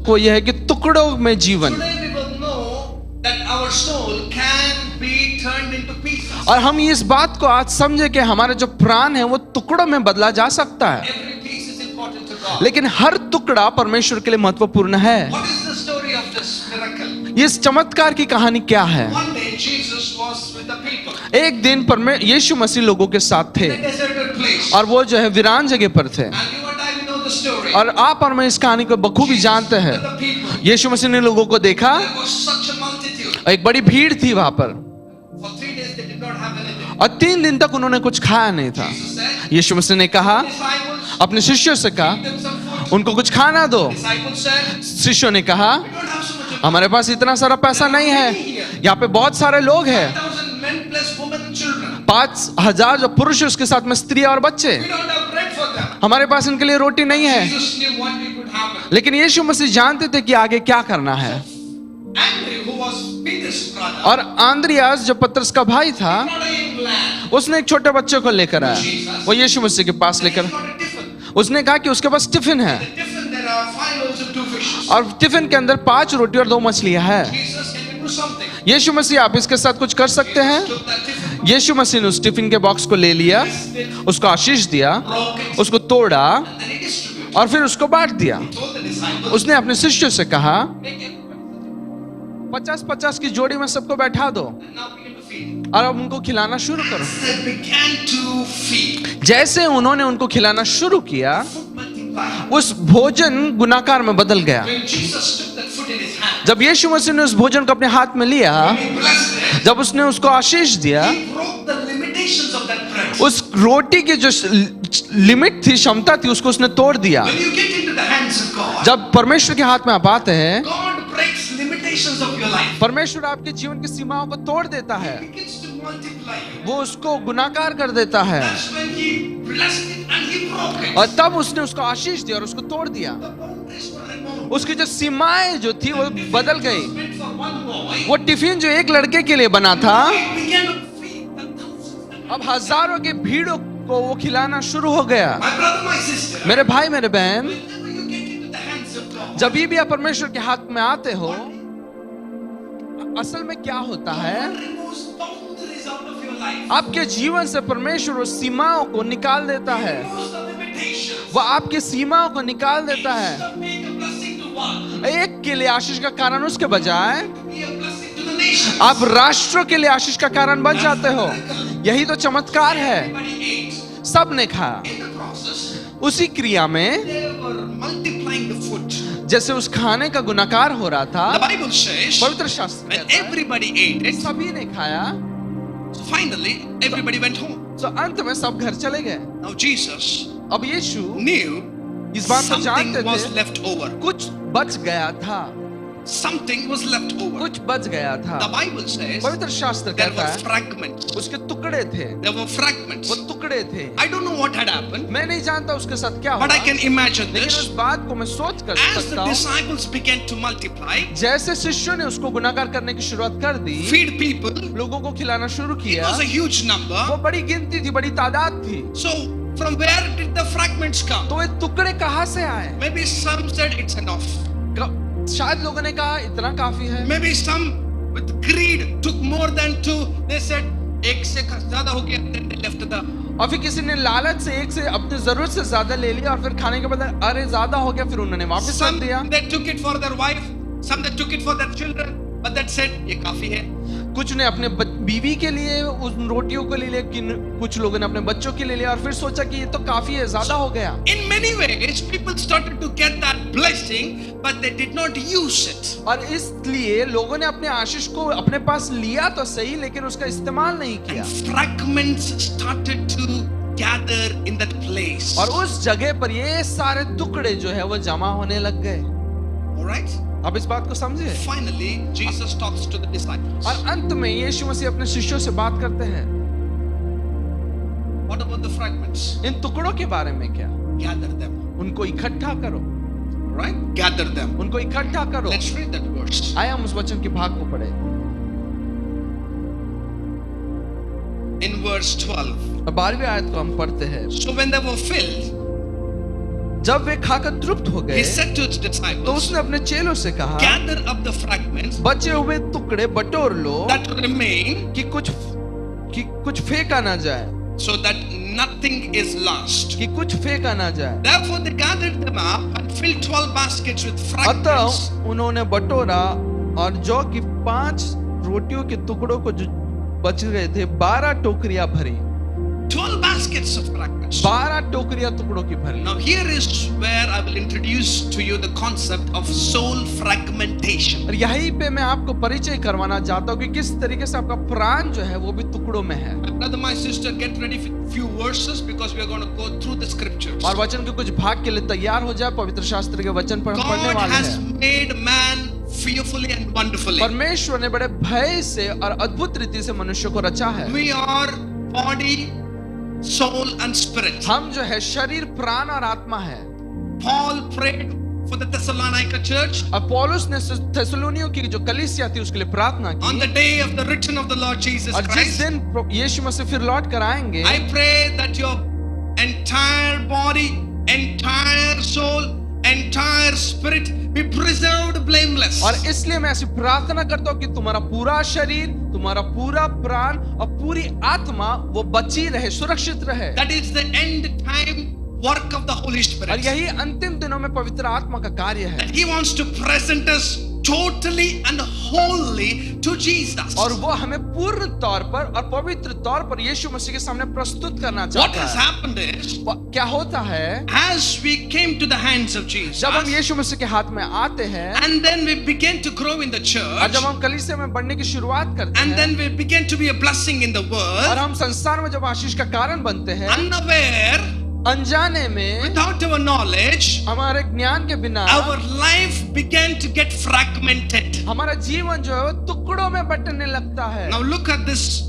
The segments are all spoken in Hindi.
वो यह है कि टुकड़ों में जीवन। Today we will know that our soul can be turned into pieces. और हम इस बात को आज समझे कि हमारे जो प्राण है वो टुकड़ों में बदला जा सकता है, Every piece is important to God. लेकिन हर टुकड़ा परमेश्वर के लिए महत्वपूर्ण है। What is the story of this miracle? इस चमत्कार की कहानी क्या है? One day Jesus was with the people एक दिन यीशु मसीह लोगों के साथ थे in a deserted place. और वो जो है वीरान जगह पर थे। And you and I we know the story. और आप और मैं इस कहानी को बखूबी जानते हैं। The people. यीशु मसीह ने लोगों को देखा, There was such a multitude. एक बड़ी भीड़ थी वहां पर, For 3 days they did not have anything. और 3 दिन तक उन्होंने कुछ खाया नहीं था। Jesus said, यीशु मसीह ने कहा, disciples, अपने शिष्यों से कहा, give them some food. उनको कुछ खाना दो। Disciples said, शिष्यों ने कहा, we don't have so much of हमारे पास इतना सारा पैसा नहीं है, यहाँ पे बहुत सारे लोग हैं, 1,000 men plus women and children. 5,000 जो पुरुष है उसके साथ में स्त्री और बच्चे, We don't have bread for them. हमारे पास इनके लिए रोटी नहीं है। Jesus knew what it would happen. लेकिन यीशु मसीह जानते थे कि आगे क्या करना है। Andrew, who was Peter's brother, और आंद्रियास जो पतरस का भाई था, not a young lad, उसने एक छोटे बच्चे को लेकर आया, वो यीशु मसीह के पास and लेकर, he's got a tiffin. उसने कहा कि उसके पास टिफिन है, The tiffin there are 5 loaves and 2 fishes. और टिफिन के अंदर 5 रोटी और 2 मछलियां है। Jesus, can you do something? यीशु मसीह आप इसके साथ कुछ कर सकते हैं? Took that tiffin, यीशु मसीह ने उस टिफिन के बॉक्स को ले लिया, उसको आशीष दिया, broke it, उसको तोड़ा and then he distributed. और फिर उसको बांट दिया। Told the disciples, उसने अपने शिष्यों से कहा, make everybody. 50-50 की जोड़ी में सबको बैठा दो And now begin to feed. और अब उनको खिलाना शुरू करो। They began to feed. जैसे उन्होंने उनको खिलाना शुरू किया, Food multiplied. उस भोजन गुनाकार में बदल गया। When Jesus took that food in his hand, जब यीशु मसीह ने उस भोजन को अपने हाथ में लिया, he blessed it. जब उसने उसको आशीष दिया, He broke the limitations of that bread. उस रोटी की जो लिमिट थी, क्षमता थी, उसको उसने तोड़ दिया। When you get into the hands of God, जब परमेश्वर के हाथ में आप आते हैं, God breaks limitations of your life. परमेश्वर आपके जीवन की सीमाओं को तोड़ देता है, He begins to multiply you. वो उसको गुनाकार कर देता है, That's when he blessed it and he broke it. और तब उसने उसको आशीष दिया और उसको तोड़ दिया। The boundaries were removed. उसकी जो सीमाएं जो थी वो बदल गई। It was meant for one boy. वो टिफिन जो एक लड़के के लिए बना था, It began to feed the thousands. अब हजारों के भीड़ों को वो खिलाना शुरू हो गया। My brother, my sister, मेरे भाई मेरे बहन, whenever you get into the hands of God, जब भी आप परमेश्वर के हाथ में आते हो, असल में क्या होता है, God removes boundaries out of your life. आपके जीवन से परमेश्वर उस सीमाओं को निकाल देता है, Removes the limitations. वो आपकी सीमाओं को निकाल देता है। Instead of being a blessing to one, एक के लिए आशीष का कारण उसके बजाय be a blessing to the nations. आप राष्ट्रों के लिए आशीष का कारण बन जाते हो। यही तो चमत्कार है। Everybody ate. सब ने खाया। In the process, उसी क्रिया में they were multiplying the food. जैसे उस खाने का गुनाकार हो रहा था, The Bible says, पवित्र शास्त्र when कहता है, everybody ate it, सभी ने खाया, so finally everybody went home. तो अंत में सब घर चले गए। Now Jesus अब यीशु knew इस बात को something जानते was थे, left over. कुछ बच गया था, Something was left over. कुछ बच गया था। The Bible says पवित्र शास्त्र there कहता were है, fragments. उसके टुकड़े थे, There were fragments. वो टुकड़े थे। I don't know what had happened, मैं नहीं जानता उसके साथ क्या but I हुआ, can imagine लेकिन this. उस बात को मैं सोच कर As सकता the हूँ, disciples began to multiply, जैसे शिष्यों ने उसको गुनाकार करने की शुरुआत कर दी, feed people, लोगों को खिलाना शुरू it किया, was a huge वो number. बड़ी गिनती थी, बड़ी तादाद थी। So from where did the fragments come? तो ये टुकड़े कहाँ से आए? Maybe some said it's enough. शायद लोगों ने कहा इतना काफी है, Maybe some with greed took more than 2. They said एक से ज्यादा हो गया, then they left the. और फिर किसी ने लालच से एक से अपनी जरूरत से ज्यादा ले लिया और फिर खाने के बाद अरे ज्यादा हो गया, फिर उन्होंने वापस कर Some दिया। they took it for their wife, some they took it for their children, but that said ये काफी है. कुछ ने अपने बीवी के लिए उन रोटियों को ले लिया, कुछ लोगों ने अपने बच्चों के लिए लिया और फिर सोचा कि ये तो काफी है, ज्यादा हो गया। In many ways, people started to get that blessing, but they did not use it. और इसलिए लोगों ने अपने आशीष को अपने पास लिया तो सही, लेकिन उसका इस्तेमाल नहीं किया। Fragments started to gather in that place. और उस जगह पर ये सारे टुकड़े जो है वो जमा होने लग गए। All right. अब इस बात को समझे। Finally, Jesus talks to the disciples. और अंत में यीशु मसीह अपने शिष्यों से बात करते हैं, What about the fragments? इन टुकड़ों के बारे में क्या? Gather them. उनको इकट्ठा करो, Right? Gather them. उनको इकट्ठा करो। Let's read that verse. आइए हम उस वचन के भाग को पढ़े। In verse 12. 12वीं आयत को हम पढ़ते हैं। So when they were filled, जब वे खाकर तृप्त हो he गए said to his तो disciples, उसने अपने चेलों से कहा, gather up the fragments बचे हुए टुकड़े बटोर लो that remain कि कुछ फेंका ना जाए, so that nothing is lost. कि कुछ फेंका ना जाए। Therefore they gathered them up and filled 12 baskets with fragments. अतः उन्होंने बटोरा और जौ की 5 रोटियों के टुकड़ों को जो बच गए थे 12 टोकरियां भरी। 12 baskets of fragments. 12 टोकरियां टुकड़ों की भरी। Now here is where I will introduce to you the concept of soul fragmentation. और यहीं पे मैं आपको परिचय करवाना चाहता हूँ कि किस तरीके से आपका प्राण जो है वो भी टुकड़ों में है। My brother, my sister, get ready for few verses because we are going to go through the scriptures. और वचन के कुछ भाग के लिए तैयार हो जाए, पवित्र शास्त्र के वचन पर हम पढ़ने God वाले has हैं। made man fearfully and wonderfully. परमेश्वर ने बड़े भय से और अद्भुत रीति से मनुष्य को रचा है। We are body, soul and spirit. हम जो है शरीर, प्राण और आत्मा है। Paul prayed for the Thessalonica church अब पौलुस ने थेसलोनियों की जो कलीसिया थी उसके लिए प्रार्थना on the की, day of the return of the Lord Jesus और जिस Christ. दिन यीशु मसीह फिर लौट कर आएंगे, I pray that your entire body, entire soul, entire spirit be preserved blameless. और इसलिए मैं ऐसी प्रार्थना करता हूँ कि तुम्हारा पूरा शरीर, तुम्हारा पूरा प्राण और पूरी आत्मा वो बची रहे, सुरक्षित रहे। That is the end time work of the Holy और Spirit. यही अंतिम दिनों में पवित्र आत्मा का कार्य है। That He wants to present us totally and wholly to Jesus. और वो हमें पूर्ण तौर पर और पवित्र तौर पर यीशु मसीह के सामने प्रस्तुत करना What चाहता has है। happened is, क्या होता है as we came to the hands of Jesus, जब हम यीशु मसीह के हाथ में आते हैं and then we began to grow in the और church, जब हम कलीसिया में बढ़ने की शुरुआत करते and हैं then we began to be a blessing in the और world, हम संसार में जब आशीष का कारण बनते हैं, unaware, अनजाने में without our knowledge, हमारे ज्ञान के बिना our life began to get fragmented. हमारा जीवन जो है वो टुकड़ों में बंटने लगता है। Now look at this.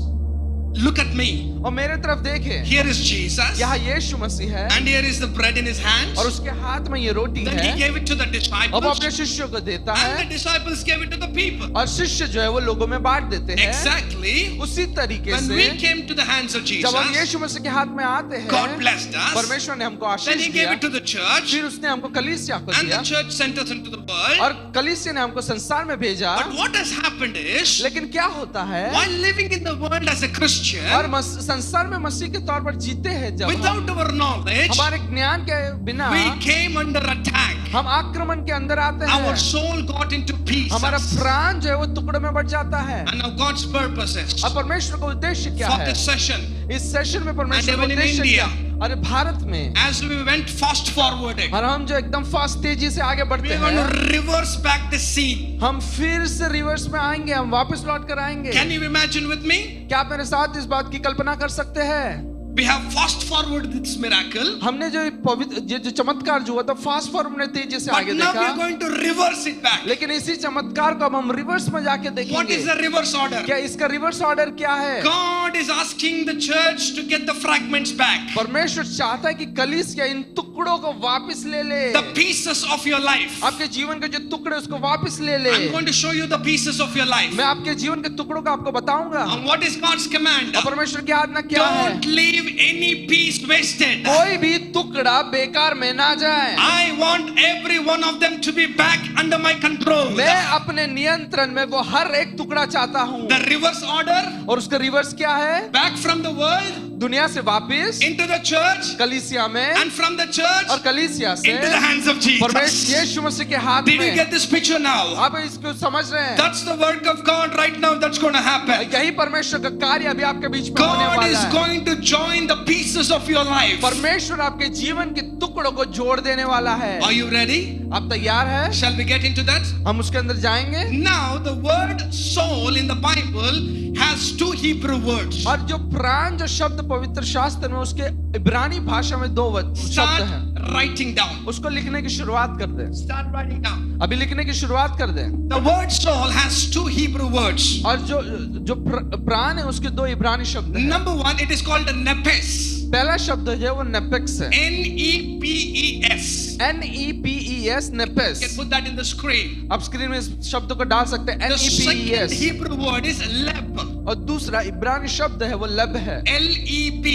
Look at me. और मेरे तरफ देखें, Here is Jesus, यहाँ यीशु मसीह है and here is the bread in his hands. और उसके हाथ में ये रोटी Then है, he gave it to the अब वो disciples, अपने शिष्यों को देता and the है disciples gave it to the people. और शिष्य जो है वो लोगों में बांट देते हैं। Exactly. उसी तरीके When से we came to the hands of जब हम Jesus, यीशु मसीह के हाथ में आते God हैं, blessed us. परमेश्वर ने हमको Then आशीष he gave दिया, it to the church, फिर उसने हमको कलीसिया को and दिया the church sent us into the world. और कलीसिया ने हमको संसार में भेजा। But what has happened is, लेकिन क्या होता है, while living in the world as a Christian, और संसार में मसीह के तौर पर जीते हैं जब without our knowledge, हमारे ज्ञान के बिना we came under attack. हम आक्रमण के अंदर आते हैं, Our soul got into हमारा pieces. प्राण जो है वो टुकड़ों में बट जाता है। And now God's purposes अब परमेश्वर का उद्देश्य क्या for है this session, इस सेशन में? And परमेश्वर का even in उद्देश्य India, क्या? अरे भारत में as we went fast forwarding, और हम जो एकदम फास्ट तेजी से आगे we बढ़ते are going हैं, to reverse back the scene. हम फिर से रिवर्स में आएंगे, हम वापस लौट कर आएंगे। Can you imagine with me? क्या आप मेरे साथ इस बात की कल्पना कर सकते हैं? We have fast forwarded this miracle, हमने जो पवित्र जो चमत्कार जो हुआ था फास्ट फॉरवर्ड में तेजी से but आगे now we are देखा, going to reverse it back. लेकिन इसी चमत्कार को अब हम रिवर्स में जाके What is देखेंगे। the reverse order? क्या इसका रिवर्स ऑर्डर क्या है? God is asking the church to get the fragments back, परमेश्वर चाहता है कि कलीसिया इन टुकड़ों को वापस ले ले, the pieces of your life. आपके जीवन के जो टुकड़े उसको वापस ले ले। I'm going to show you the pieces of your life. मैं आपके जीवन के टुकड़ों को आपको बताऊंगा। And what is God's command? और परमेश्वर की आज्ञा क्या है? Don't leave any piece wasted. कोई भी टुकड़ा बेकार में ना जाए। I want every one of them to be back under my control. मैं अपने नियंत्रण में वो हर एक टुकड़ा चाहता हूँ। The reverse order, और उसका रिवर्स क्या है? back from the world दुनिया से वापस into the church, कलीसिया में, and from the church और कलीसिया से into the hands of परमेश्वर Jesus. यीशु मसीह के हाथ Did you में। get this picture now? आप इसको समझ रहे हैं? That's the work of God right now that's going to happen. यही परमेश्वर का कार्य अभी आपके बीच में होने God वाला is है। going to join the pieces of your life. परमेश्वर आपके जीवन के टुकड़ों को जोड़ देने वाला है। Are you ready? आप तैयार हैं? Shall we get into that? हम उसके अंदर जाएंगे। Now the word soul in the Bible has two Hebrew words. और जो प्राण जो शब्द पवित्र शास्त्र में उसके इब्रानी भाषा में दो शब्द हैं, Start writing down. उसको लिखने की शुरुआत कर दें। Start writing down. अभी लिखने की शुरुआत कर दें। The word soul has two Hebrew words. और जो प्राण है उसके दो इब्रानी शब्द हैं। Number one, it is called nepes. पहला शब्द है वो नेपेक्स है। Nepes. NEPES, You can नेपेस। put that in the screen. आप स्क्रीन में इस शब्द को डाल सकते हैं। The second NEPES। Hebrew word is leb. और दूसरा इब्रानी शब्द है वो लब है। Leb.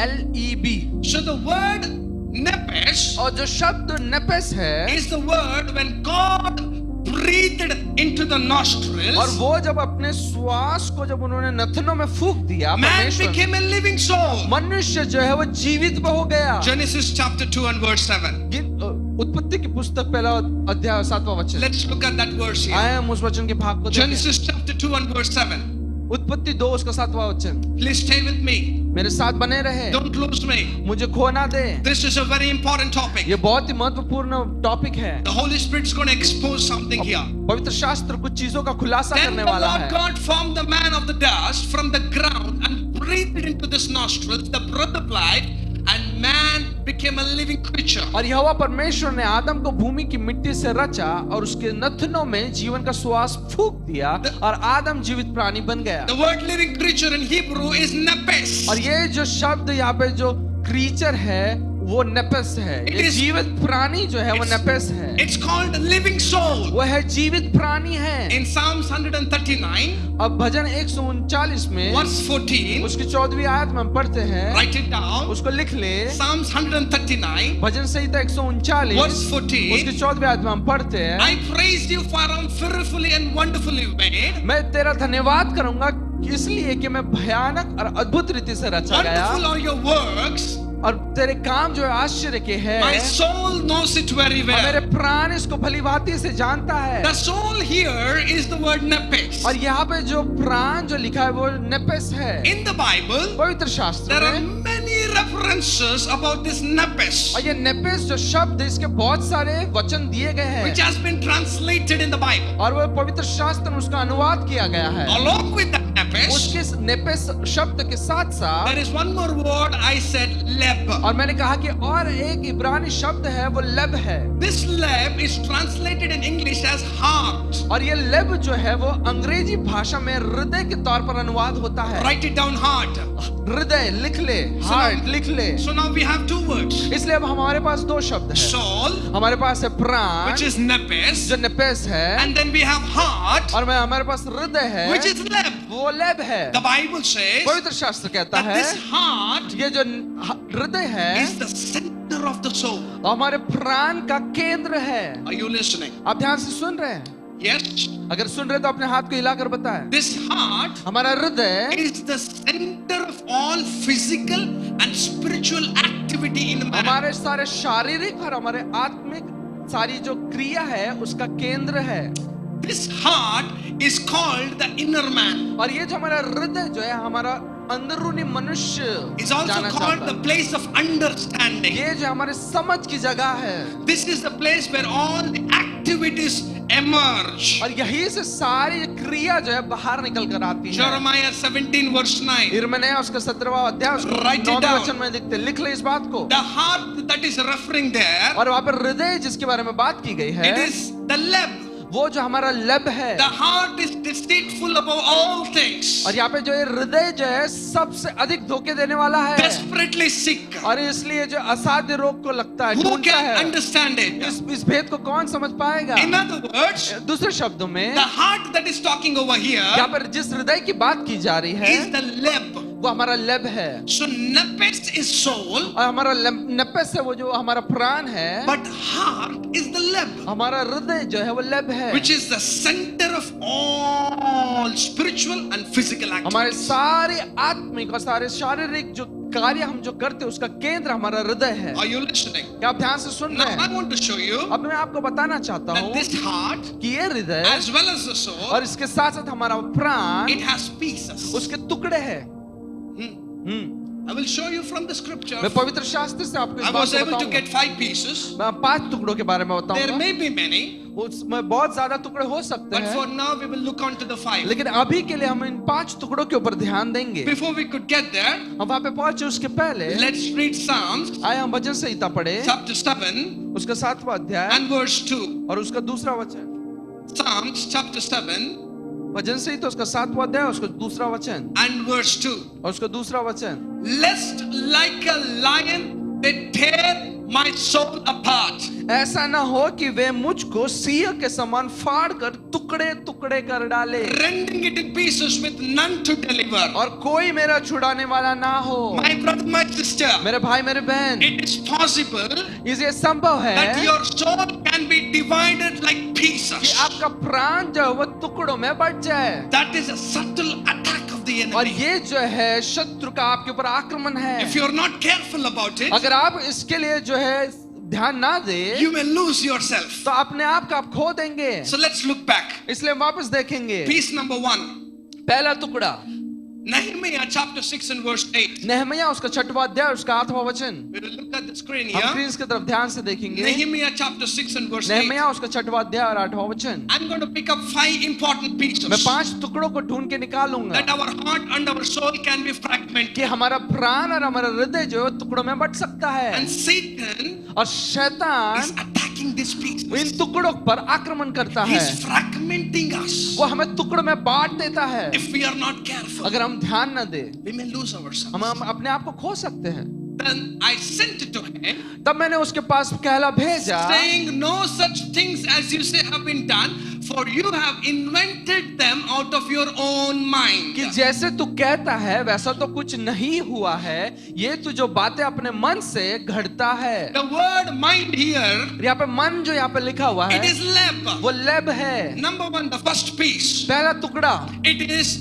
LEB। So the word Nepes और जो शब्द नेपेस है, is the word when God breathed into the nostrils, और वो जब अपने श्वास को जब उन्होंने नथनों में फूंक दिया, man परमेश्वर, became a living soul. मनुष्य जो है वो जीवित हो गया। Genesis chapter 2 and verse 7. उत्पत्ति की पुस्तक पहला अध्याय 7वां वचन। Let's look at that verse here. आए हम उस वचन के भाग को देखें। Genesis chapter 2 and verse 7. उत्पत्ति 2 उसका 7वां वचन। Please stay with me. मेरे साथ बने रहे, Don't lose me. मुझे खो ना दे। This is a very important topic. ये बहुत ही महत्वपूर्ण टॉपिक है। The Holy Spirit is going to expose something here. पवित्र शास्त्र कुछ चीजों का खुलासा Then करने the वाला Lord है। God formed the man of the dust from the ground and breathed into his nostrils the breath of life, and man became a living creature. और यहोवा परमेश्वर ने आदम को भूमि की मिट्टी से रचा और उसके नथनों में जीवन का श्वास फूंक दिया और आदम जीवित प्राणी बन गया। The word living creature in Hebrew is nepes. और ये जो शब्द यहाँ पे जो क्रीचर है वो नेपेस है। ये जीवित प्राणी जो है वो नेपेस है। It's called living soul. वो है जीवित प्राणी है। In Psalms 139, अब भजन 139 में verse 14, उसकी 14वीं आयत में हम पढ़ते हैं, write it down. उसको लिख ले। Psalms 139, भजन संहिता 139 verse 14. उसकी 14वीं आयत में हम पढ़ते हैं, I praise you for I'm fearfully and wonderfully made. मैं तेरा धन्यवाद करूंगा इसलिए कि मैं भयानक और अद्भुत रीति से रचा गया, Wonderful are your works. और तेरे काम जो है आश्चर्य के हैं। My soul knows it very और मेरे well. प्राण इसको भली भांति से जानता है। The soul here is the word nepes. और यहाँ पे जो प्राण जो लिखा है वो नेपेस है। In the Bible, पवित्र शास्त्र there are में many references about this nepes, और ये नेपेस जो शब्द है इसके बहुत सारे वचन दिए गए हैं which has been translated in the Bible. और वो पवित्र शास्त्र में उसका अनुवाद किया गया है। Along with that nepes, उसके इस नेपेस शब्द के साथ साथ there is one more word I said, leb. और मैंने कहा कि और एक इब्रानी शब्द है वो लब है। This leb is translated in English as heart. और ये लब जो है वो अंग्रेजी भाषा में हृदय के तौर पर अनुवाद होता है। Write it down, heart. हृदय लिख ले, हार्ट लिख ले। So now we have two words. इसलिए अब हमारे पास दो शब्द हैं। Soul, हमारे पास है प्राण which is nepes, जो नेपेस है, and then we have heart, और हमारे पास हृदय है which is leb. वो लब है। The Bible says पवित्र शास्त्र कहता that है this heart ये जो हृदय है is the center of the soul. हमारे प्राण का केंद्र है। Are you listening? आप ध्यान से सुन रहे हैं? Yes. अगर सुन रहे तो अपने हाथ को हिलाकर बताएं। This heart हमारा हृदय is the center of all physical and spiritual activity in man. हमारे सारे शारीरिक और हमारे आत्मिक सारी जो क्रिया है उसका केंद्र है। This heart is called the inner man. और ये जो हमारा हृदय जो है हमारा अंदरूनी मनुष्य Is also जाना called चाहता the है। place of understanding. ये जो हमारे समझ की जगह है This is the place where all the activities emerge. और यही से सारी क्रिया जो है बाहर निकल कर आती है। Jeremiah 17 verse 9. यिर्मयाह उसका 17वां अध्याय उसका Write it 9वें down. वचन में लिखते, लिख ले इस बात को। The heart that is referring there, और वहां पर हृदय जिसके बारे में बात की गई है it is the leb. वो जो हमारा लब है। The heart is deceitful above all things. और यहाँ पे जो ये हृदय जो है सबसे अधिक धोखे देने वाला है Desperately sick. और इसलिए जो असाध्य रोग को लगता है, Who ढूंढता can है। understand it? इस भेद को कौन समझ पाएगा? In other words, दूसरे शब्दों में the heart that is talking over यहाँ here पर जिस हृदय की बात की जा रही है is the leb. वो हमारा लब है। So nepes is soul, और हमारा नपेस है वो जो हमारा प्राण है, but heart is the leb, हमारा हृदय जो है वो लब है। which is the center of all spiritual and physical हमारे activities. सारे आत्मिक और सारे शारीरिक जो कार्य हम जो करते हैं उसका केंद्र हमारा हृदय है। Are you listening? क्या आप ध्यान से सुन Now रहे I हैं? want to show you अब मैं आपको बताना चाहता that हूँ this heart, कि ये हृदय as well as the soul, और इसके साथ साथ हमारा प्राण it has pieces. उसके टुकड़े हैं। I will show you from the scripture. मैं पवित्र शास्त्र से आपको इस I बात was को able to बताऊंगा। get 5 pieces. मैं 5 टुकड़ों के बारे में There बताऊंगा। may be many, उसमें बहुत ज्यादा टुकड़े हो सकते but हैं, for now we will look on to the 5. लेकिन अभी के लिए हम इन 5 टुकड़ों के ऊपर ध्यान देंगे। Before we could get there, हम वहां पे पहुंचे उसके पहले let's read Psalms आए हम भजन संहिता पढ़े chapter 7 उसका 7वां अध्याय and verse 2. और उसका दूसरा वचन। Psalms chapter 7 भजन संहिता उसका 7वां अध्याय उसका दूसरा वचन and verse 2. और उसका दूसरा वचन। Lest like a lion they tear my soul apart. ऐसा ना हो कि वे मुझको सिंह के समान फाड़ कर टुकड़े टुकड़े कर डाले, rending it in pieces with none to deliver. और कोई मेरा छुड़ाने वाला ना हो। My brother, my sister, मेरे भाई मेरे बहन, it is possible ये संभव है that your soul can be divided like कि pieces. आपका प्राण जो है वो टुकड़ों में बट जाए, That is a subtle attack of the और enemy. ये जो है शत्रु का आपके ऊपर आक्रमण है। If you are not careful about it, अगर आप इसके लिए जो है ध्यान ना दे you may lose yourself. तो अपने आप का आप खो देंगे। So let's look back. इसलिए वापस देखेंगे। Piece number 1. पहला टुकड़ा Nehemiah chapter 6 and verse 8. नहमया उसका 6वां अध्याय उसका 8वां वचन। We will look at the screen हम here. स्क्रीन की तरफ ध्यान से देखेंगे। Nehemiah chapter 6 and verse 8. नहमया उसका 6वां अध्याय और 8वां वचन। I'm going to pick up 5 important मैं pieces 5 टुकड़ों को ढूंढ के निकालूंगा that our heart and our soul can be fragmented. कि हमारा प्राण और हमारा हृदय जो है टुकड़ों में बट सकता है, And Satan और is शैतान attacking these pieces. इन टुकड़ों पर आक्रमण करता He है, is fragmenting us. वो हमें टुकड़ों में बांट देता है। If we are not careful, अगर हम ध्यान न दे we may lose ourselves. हम अपने आप को खो सकते हैं। Then I sent it to him, तब मैंने उसके पास कहला भेजा, saying, no such things as you say have been done, for you have invented them out of your own mind. कि जैसे तू कहता है वैसा तो कुछ नहीं हुआ है, ये तू जो बातें अपने मन से घड़ता है। The word mind here, यहाँ पे मन जो यहाँ पे लिखा हुआ it है is leb. वो लेब है। Number 1, the first piece. पहला टुकड़ा, It is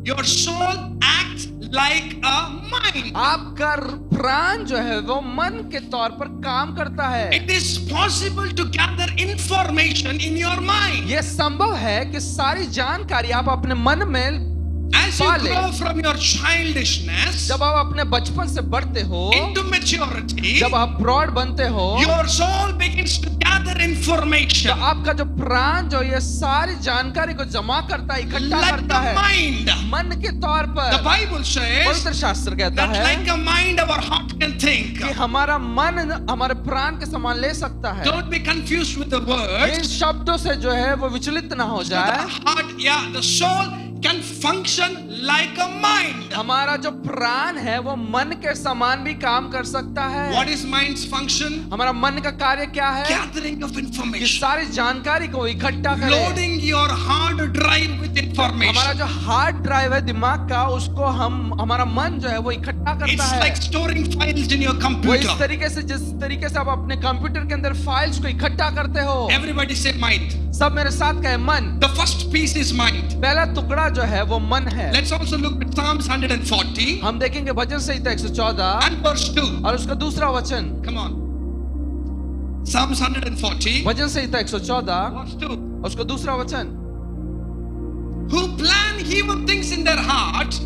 your soul acts like a mind. आपका प्राण जो है वो मन के तौर पर काम करता है। It is possible to gather information in your mind. ये संभव है कि सारी जानकारी आप अपने मन में As you पाले। grow from your childishness जब आप अपने बचपन से बढ़ते हो, into maturity, जब आप प्रौढ़ बनते हो, your soul begins to gather तो information आपका जो प्राण जो ये सारी जानकारी को जमा करता है, इकट्ठा like करता the है mind. मन के तौर The पर। Bible says पवित्र शास्त्र कहता that है like a mind our heart can think. कि हमारा मन हमारे प्राण के समान ले सकता है। Don't be confused with the in words. शब्दों से जो है वो विचलित ना हो The जाए। heart, yeah, the soul can function like a mind. हमारा जो प्राण है वो मन के समान भी काम कर सकता है। What is mind's function? हमारा मन का कार्य क्या है? Gathering of कि information. सारी जानकारी को इकट्ठा करे। Loading your hard drive with हमारा information. जो हार्ड ड्राइव है दिमाग का, उसको हमारा मन जो है वो इकट्ठा करता It's है। like storing files in your वो computer. इस तरीके से, जिस तरीके से आप अपने कंप्यूटर के अंदर फाइल्स को इकट्ठा करते हो। Everybody say mind. सब मेरे साथ कहे मन। The first piece is mind. पहला टुकड़ा जो है वो मन है। Let's also look at Psalms 140 हम देखेंगे भजन संहिता 114 and verse 2. और उसका दूसरा वचन। Come on. Psalms 140 bhajan Samhita 114 verse 2. और उसका दूसरा वचन। Who plan evil things in their heart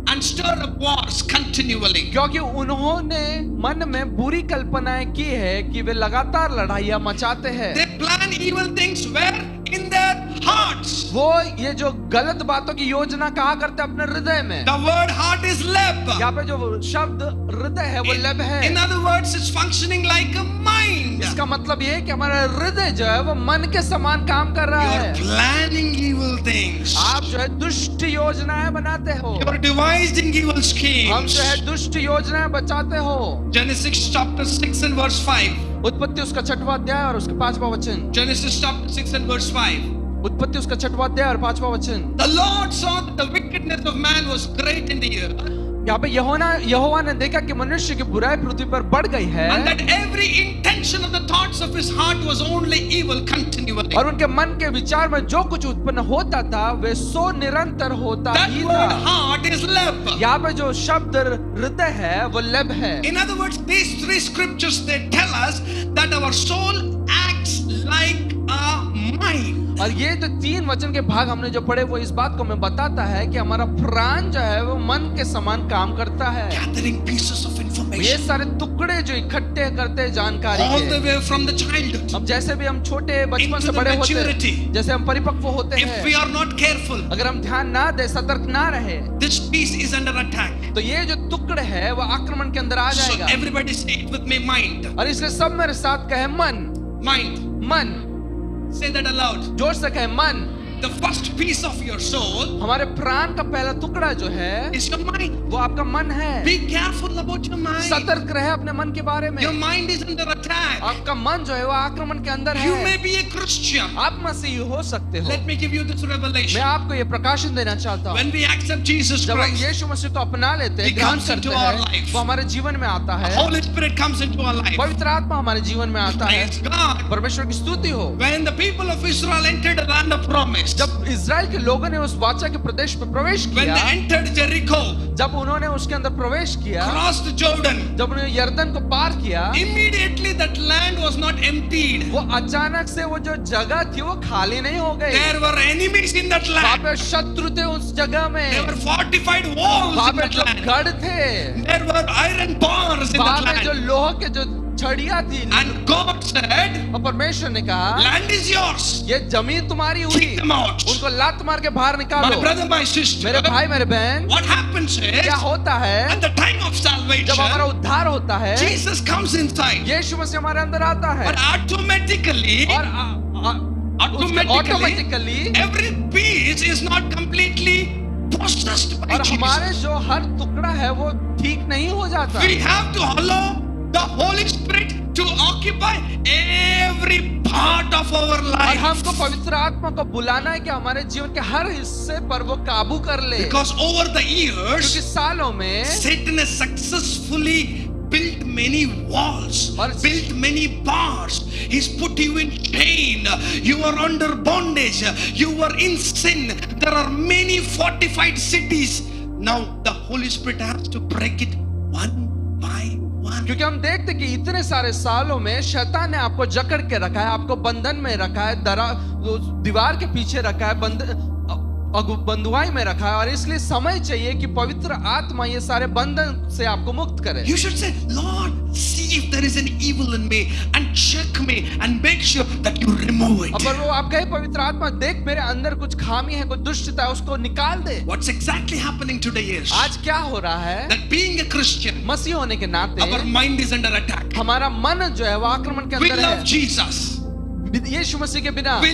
and stir up wars continually. क्योंकि उन्होंने मन में बुरी कल्पनाएं की है कि वे लगातार लड़ाइयां मचाते हैं। They plan evil things where? In their hearts. वो ये जो गलत बातों की योजना कहा करते हैं अपने हृदय में। The word heart is leb. यहाँ पे जो शब्द हृदय है वो लब है। In other words, it's functioning like a mind. इसका मतलब ये है कि हमारा हृदय जो है वो मन के समान काम कर रहा You're है। planning evil things. आप जो है दुष्ट योजनाएं बनाते हो। You're devising evil हम schemes. जो है दुष्ट योजनाएं बचाते हो। Genesis chapter 6 and verse 5. उत्पत्ति उसका 6वां अध्याय और उसका 5वां वचन। Genesis chapter 6 and verse 5. उत्पत्ति उसका 6वां अध्याय और 5वां वचन। The Lord saw that the wickedness of man was great in the earth, यहाँ पे यहोवा ने देखा कि मनुष्य की बुराई पृथ्वी पर बढ़ गई है, and that every intention of the thoughts of his heart was only evil continually. और उनके मन के विचार में जो कुछ उत्पन्न होता था वे सो निरंतर होता That ही word था। heart is leb. यहाँ पे जो शब्द हृदय है वो लब है। In other words, these three scriptures, they tell us that our soul acts like a mind. और ये जो 3 वचन के भाग हमने जो पढ़े वो इस बात को हमें बताता है कि हमारा प्राण जो है वो मन के समान काम करता है। Gathering pieces of ये information सारे टुकड़े जो इकट्ठे करते हैं जानकारी all the के। way from the childhood. अब जैसे भी हम छोटे बचपन Into से the बड़े होते maturity. हैं, जैसे हम परिपक्व होते If we हैं, are not careful, अगर हम ध्यान ना दे, सतर्क ना रहे, this piece is under attack. तो ये जो टुकड़े है वो आक्रमण के अंदर आ So जाएगा। everybody say it with me, mind. और इसलिए सब मेरे साथ कहे मन। Mind. मन, Say that aloud. जोर से कहे मन। the first piece of your soul हमारे प्राण का पहला टुकड़ा जो है is your mind. वो आपका मन है। Be careful about your mind. सतर्क रहे अपने मन के बारे में। Your mind is under attack. आपका मन जो है वो आक्रमण के अंदर You may है। be a Christian. आप मसीही हो सकते हो। Let me give you this मैं revelation. आपको ये प्रकाशन देना चाहता हूँ। When we accept Jesus जब हम Christ, यीशु मसीह को अपना लेते He हैं, ग्रहण comes into करते our हैं, life. वो हमारे जीवन में आता है। Holy Spirit comes into our life. पवित्र आत्मा हमारे जीवन में आता है। Praise God. परमेश्वर की स्तुति हो। When the people of Israel entered the land of promise, जब इजराइल के लोगों ने उस वाचा के प्रदेश में प्रवेश when किया, they entered Jericho, जब उन्होंने उसके अंदर प्रवेश किया, crossed Jordan, जब उन्होंने यरदन को पार किया, immediately that land was not emptied. वो अचानक से वो जो जगह थी वो खाली नहीं हो गई। There were enemies in that वहाँ land. पे शत्रु थे उस जगह में। There were fortified walls वहाँ in पे that जो land. गढ़ थे, There were iron bars in वहाँ that पे जो land. लोह के जो छड़ियाँ थी, And God said, और परमेश्वर ने कहा land is yours. ये जमीन तुम्हारी हुई, Kick them out. उनको लात मार के बाहर My निकालो। brother, my sister, मेरे भाई मेरे बहन, what happens क्या is, होता है at the time of जब हमारा salvation, उद्धार होता है, Jesus comes inside. यीशु मसीह हमारे अंदर आता है But automatically, और automatically every piece is not completely possessed by और हमारे Jesus. जो हर टुकड़ा है वो ठीक नहीं हो जाता। We have to allow the Holy Spirit to occupy every part of our और life. हमको पवित्र आत्मा को बुलाना है कि हमारे जीवन के हर हिस्से पर वो काबू कर ले। Because over the क्योंकि years, सालों में Satan has successfully built many walls, और- built many bars. He's put you in chain. You are under bondage. You are in sin. There are many fortified cities. Now the Holy Spirit has to break it one by one. क्योंकि हम देखते कि इतने सारे सालों में शैतान ने आपको जकड़ के रखा है, आपको बंधन में रखा है, दीवार के पीछे रखा है, बंधुआई में रखा है, और इसलिए समय चाहिए कि पवित्र आत्मा ये सारे बंधन से आपको मुक्त करे। You should say, Lord, see if there is an evil in me and check me and make sure that you remove it. अगर वो आप कहे पवित्र आत्मा देख मेरे अंदर कुछ खामी है, कोई दुष्टता है, उसको निकाल दे। What's exactly happening today is आज क्या हो रहा है, that being a Christian, मसीह होने के नाते our mind is under attack. हमारा मन जो है वो आक्रमण के We अंदर love है। Jesus. यीशु मसीह के बिना We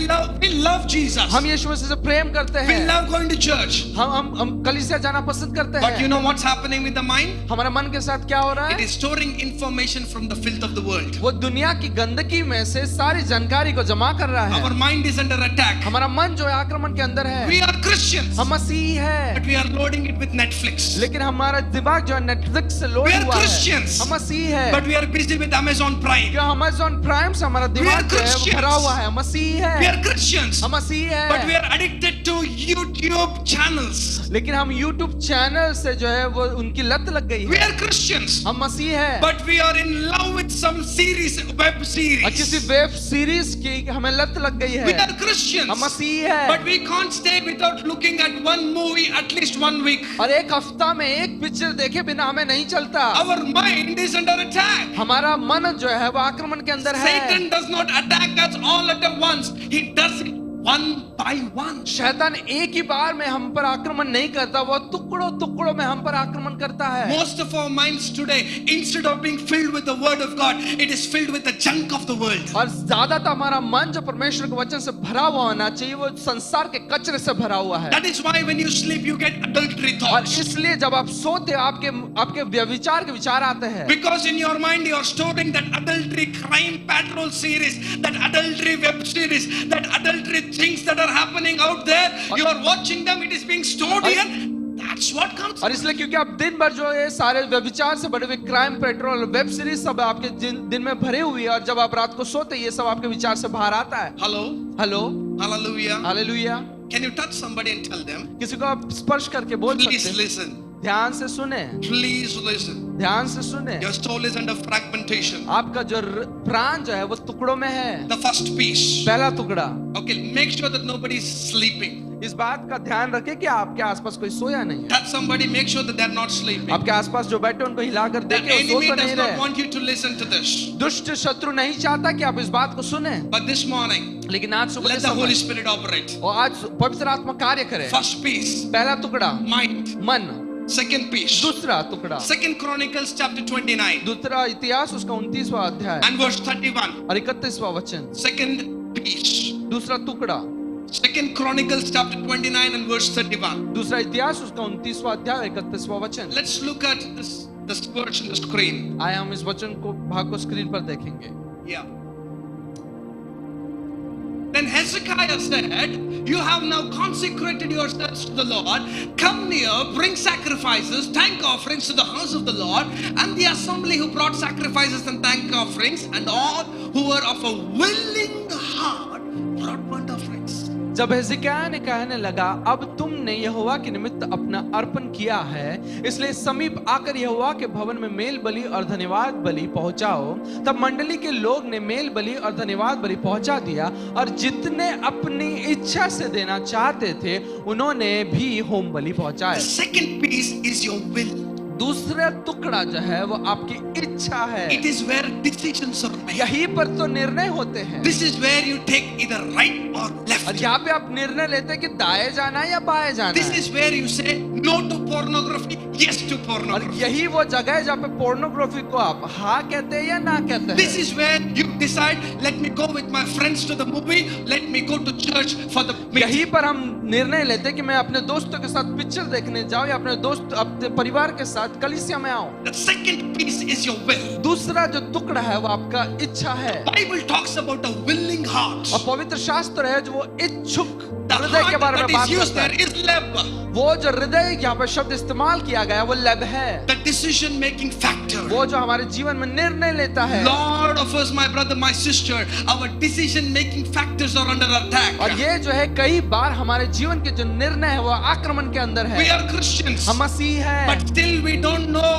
love Jesus. हम यीशु मसीह से प्रेम करते We हैं, love going to church. हम कलीसिया जाना पसंद करते But you हैं। know what's happening with the mind? हमारा मन के साथ क्या हो रहा It है, is storing information from the filth of the world. वो दुनिया की गंदगी में से सारी जानकारी को जमा कर रहा Our है। mind is under attack. हमारा मन जो है आक्रमण के अंदर है। We are Christians, हम मसीही है, but we are loading it with Netflix. लेकिन हमारा दिमाग जो है नेटफ्लिक्स से लोड We are हुआ है। Christians, हम मसीही है, but we are busy with Amazon Prime. क्या अमेज़न प्राइम से हमारा दिमाग जो है वो Christians. भरा हुआ है। मसीही We है, are Christians, हम मसीही but we है, are addicted to YouTube channels. लेकिन हम YouTube चैनल से जो है वो उनकी लत लग गई We है। are Christians, हम मसीही है, but we are in love with some series, web और series. किसी वेब सीरीज की हमें लत लग गई We है। are Christians, हम मसीही है, but we can't stay without looking at one movie at least 1 week. और एक हफ्ता में एक पिक्चर देखे बिना हमें नहीं चलता। Our mind is under attack. हमारा मन जो है वो आक्रमण के अंदर है। Satan does not attack us all at once. He does it one by one. शैतान एक ही बार में हम पर आक्रमण नहीं करता, वो टुकड़ों टुकड़ों में हम पर आक्रमण करता है। Most of our minds today, instead of being filled with the word of God, it is filled with the junk of the world. और ज्यादातर हमारा मन जो परमेश्वर के वचन से भरा हुआ होना चाहिए वो संसार के कचरे से भरा हुआ है। That is why when you sleep, you get adultery और thoughts. इसलिए जब आप सोते हो आपके व्यभिचार के विचार आते हैं, Because in your mind, you are storing that adultery crime patrol series, that adultery web series, that adultery things that are happening out there. You are watching them, it is being stored here. That's what comes. और इसलिए क्योंकि आप दिन भर जो है सारे व्यभिचार से बड़े हुए क्राइम पेट्रोल वेब सीरीज सब आपके दिन में भरे हुए हैं, और जब आप रात को सोते ये सब आपके विचार से बाहर आता है। Hello, hello, hallelujah. Hallelujah. Can you touch somebody and tell them, किसी को आप स्पर्श करके बोल please सकते हैं, listen, ध्यान से सुने, please listen. ध्यान से सुने। Your soul is under fragmentation. आपका जो प्राण जो है वो टुकड़ों में है। The first piece. पहला टुकड़ा, Okay, make sure that nobody is sleeping. इस बात का ध्यान रखें कि आपके आसपास कोई सोया नहीं है। Touch somebody, make sure that they're not sleeping. आपके आसपास जो बैठे उनको हिलाकर The देखें, वो सो enemy तो does नहीं not रहे। want you to listen to this. दुष्ट शत्रु नहीं चाहता कि आप इस बात को सुने, But this morning, लेकिन आज सुबह let के the Holy समय Spirit operate. और आज पवित्र आत्मा कार्य करे। First piece, पहला टुकड़ा mind. मन, Second piece, दूसरा टुकड़ा, Second Chronicles chapter 29 दूसरा इतिहास उसका 29वां अध्याय and verse 31. और 31वां वचन। Second piece, दूसरा टुकड़ा, Second Chronicles chapter 29 and verse 31. दूसरा इतिहास उसका 29वां अध्याय 31वां वचन। Let's look at this verse on the screen. आए हम इस वचन को भाग को स्क्रीन पर देखेंगे। Yeah. Then Hezekiah said, "You have now consecrated yourselves to the Lord. Come near, bring sacrifices, thank offerings to the house of the Lord." And the assembly who brought sacrifices and thank offerings, and all who were of a willing heart brought burnt offerings. जब हिजकिय्याह ने कहने लगा, अब तुमने यहोवा के निमित्त अपना अर्पण किया है, इसलिए समीप आकर यहोवा के भवन में मेल बलि और धन्यवाद बलि पहुंचाओ। तब मंडली के लोग ने मेल बलि और धन्यवाद बलि पहुंचा दिया, और जितने अपनी इच्छा से देना चाहते थे उन्होंने भी होम बलि The पहुंचाए। second piece is your will. दूसरा टुकड़ा जो है वो आपकी इच्छा है। It is where decisions are made. यहीं पर तो निर्णय होते हैं। This is where you take either right or और left. यहाँ पे आप निर्णय लेते हैं कि दाएं जाना है या बाएं जाना This है। is where you say no to pornography, yes to और pornography. यही वो जगह है जहाँ पे पोर्नोग्राफी को आप हाँ कहते हैं या ना कहते This हैं। is where you decide, let me go with my friends to the movie, let me go to church for the यहीं meeting. पर हम निर्णय लेते हैं कि मैं अपने दोस्तों के साथ पिक्चर देखने जाऊं या अपने दोस्त अपने परिवार के साथ कलीसिया में आऊं। The second piece is your will. दूसरा जो टुकड़ा है वो आपका इच्छा है। Bible talks about a willing heart. और पवित्र शास्त्र है जो वो इच्छुक The हृदय के heart बारे that में बात is used करता there है। is leb, वो जो हृदय यहाँ पे शब्द इस्तेमाल किया गया है वो लब है। the decision making factor. वो जो हमारे जीवन में निर्णय लेता है। Lord of us, my brother, my sister, our decision making factors are under attack. और ये जो है कई बार हमारे जीवन के जो निर्णय है वो आक्रमण के अंदर We है। are Christians, हम मसीह हैं, but still we don't know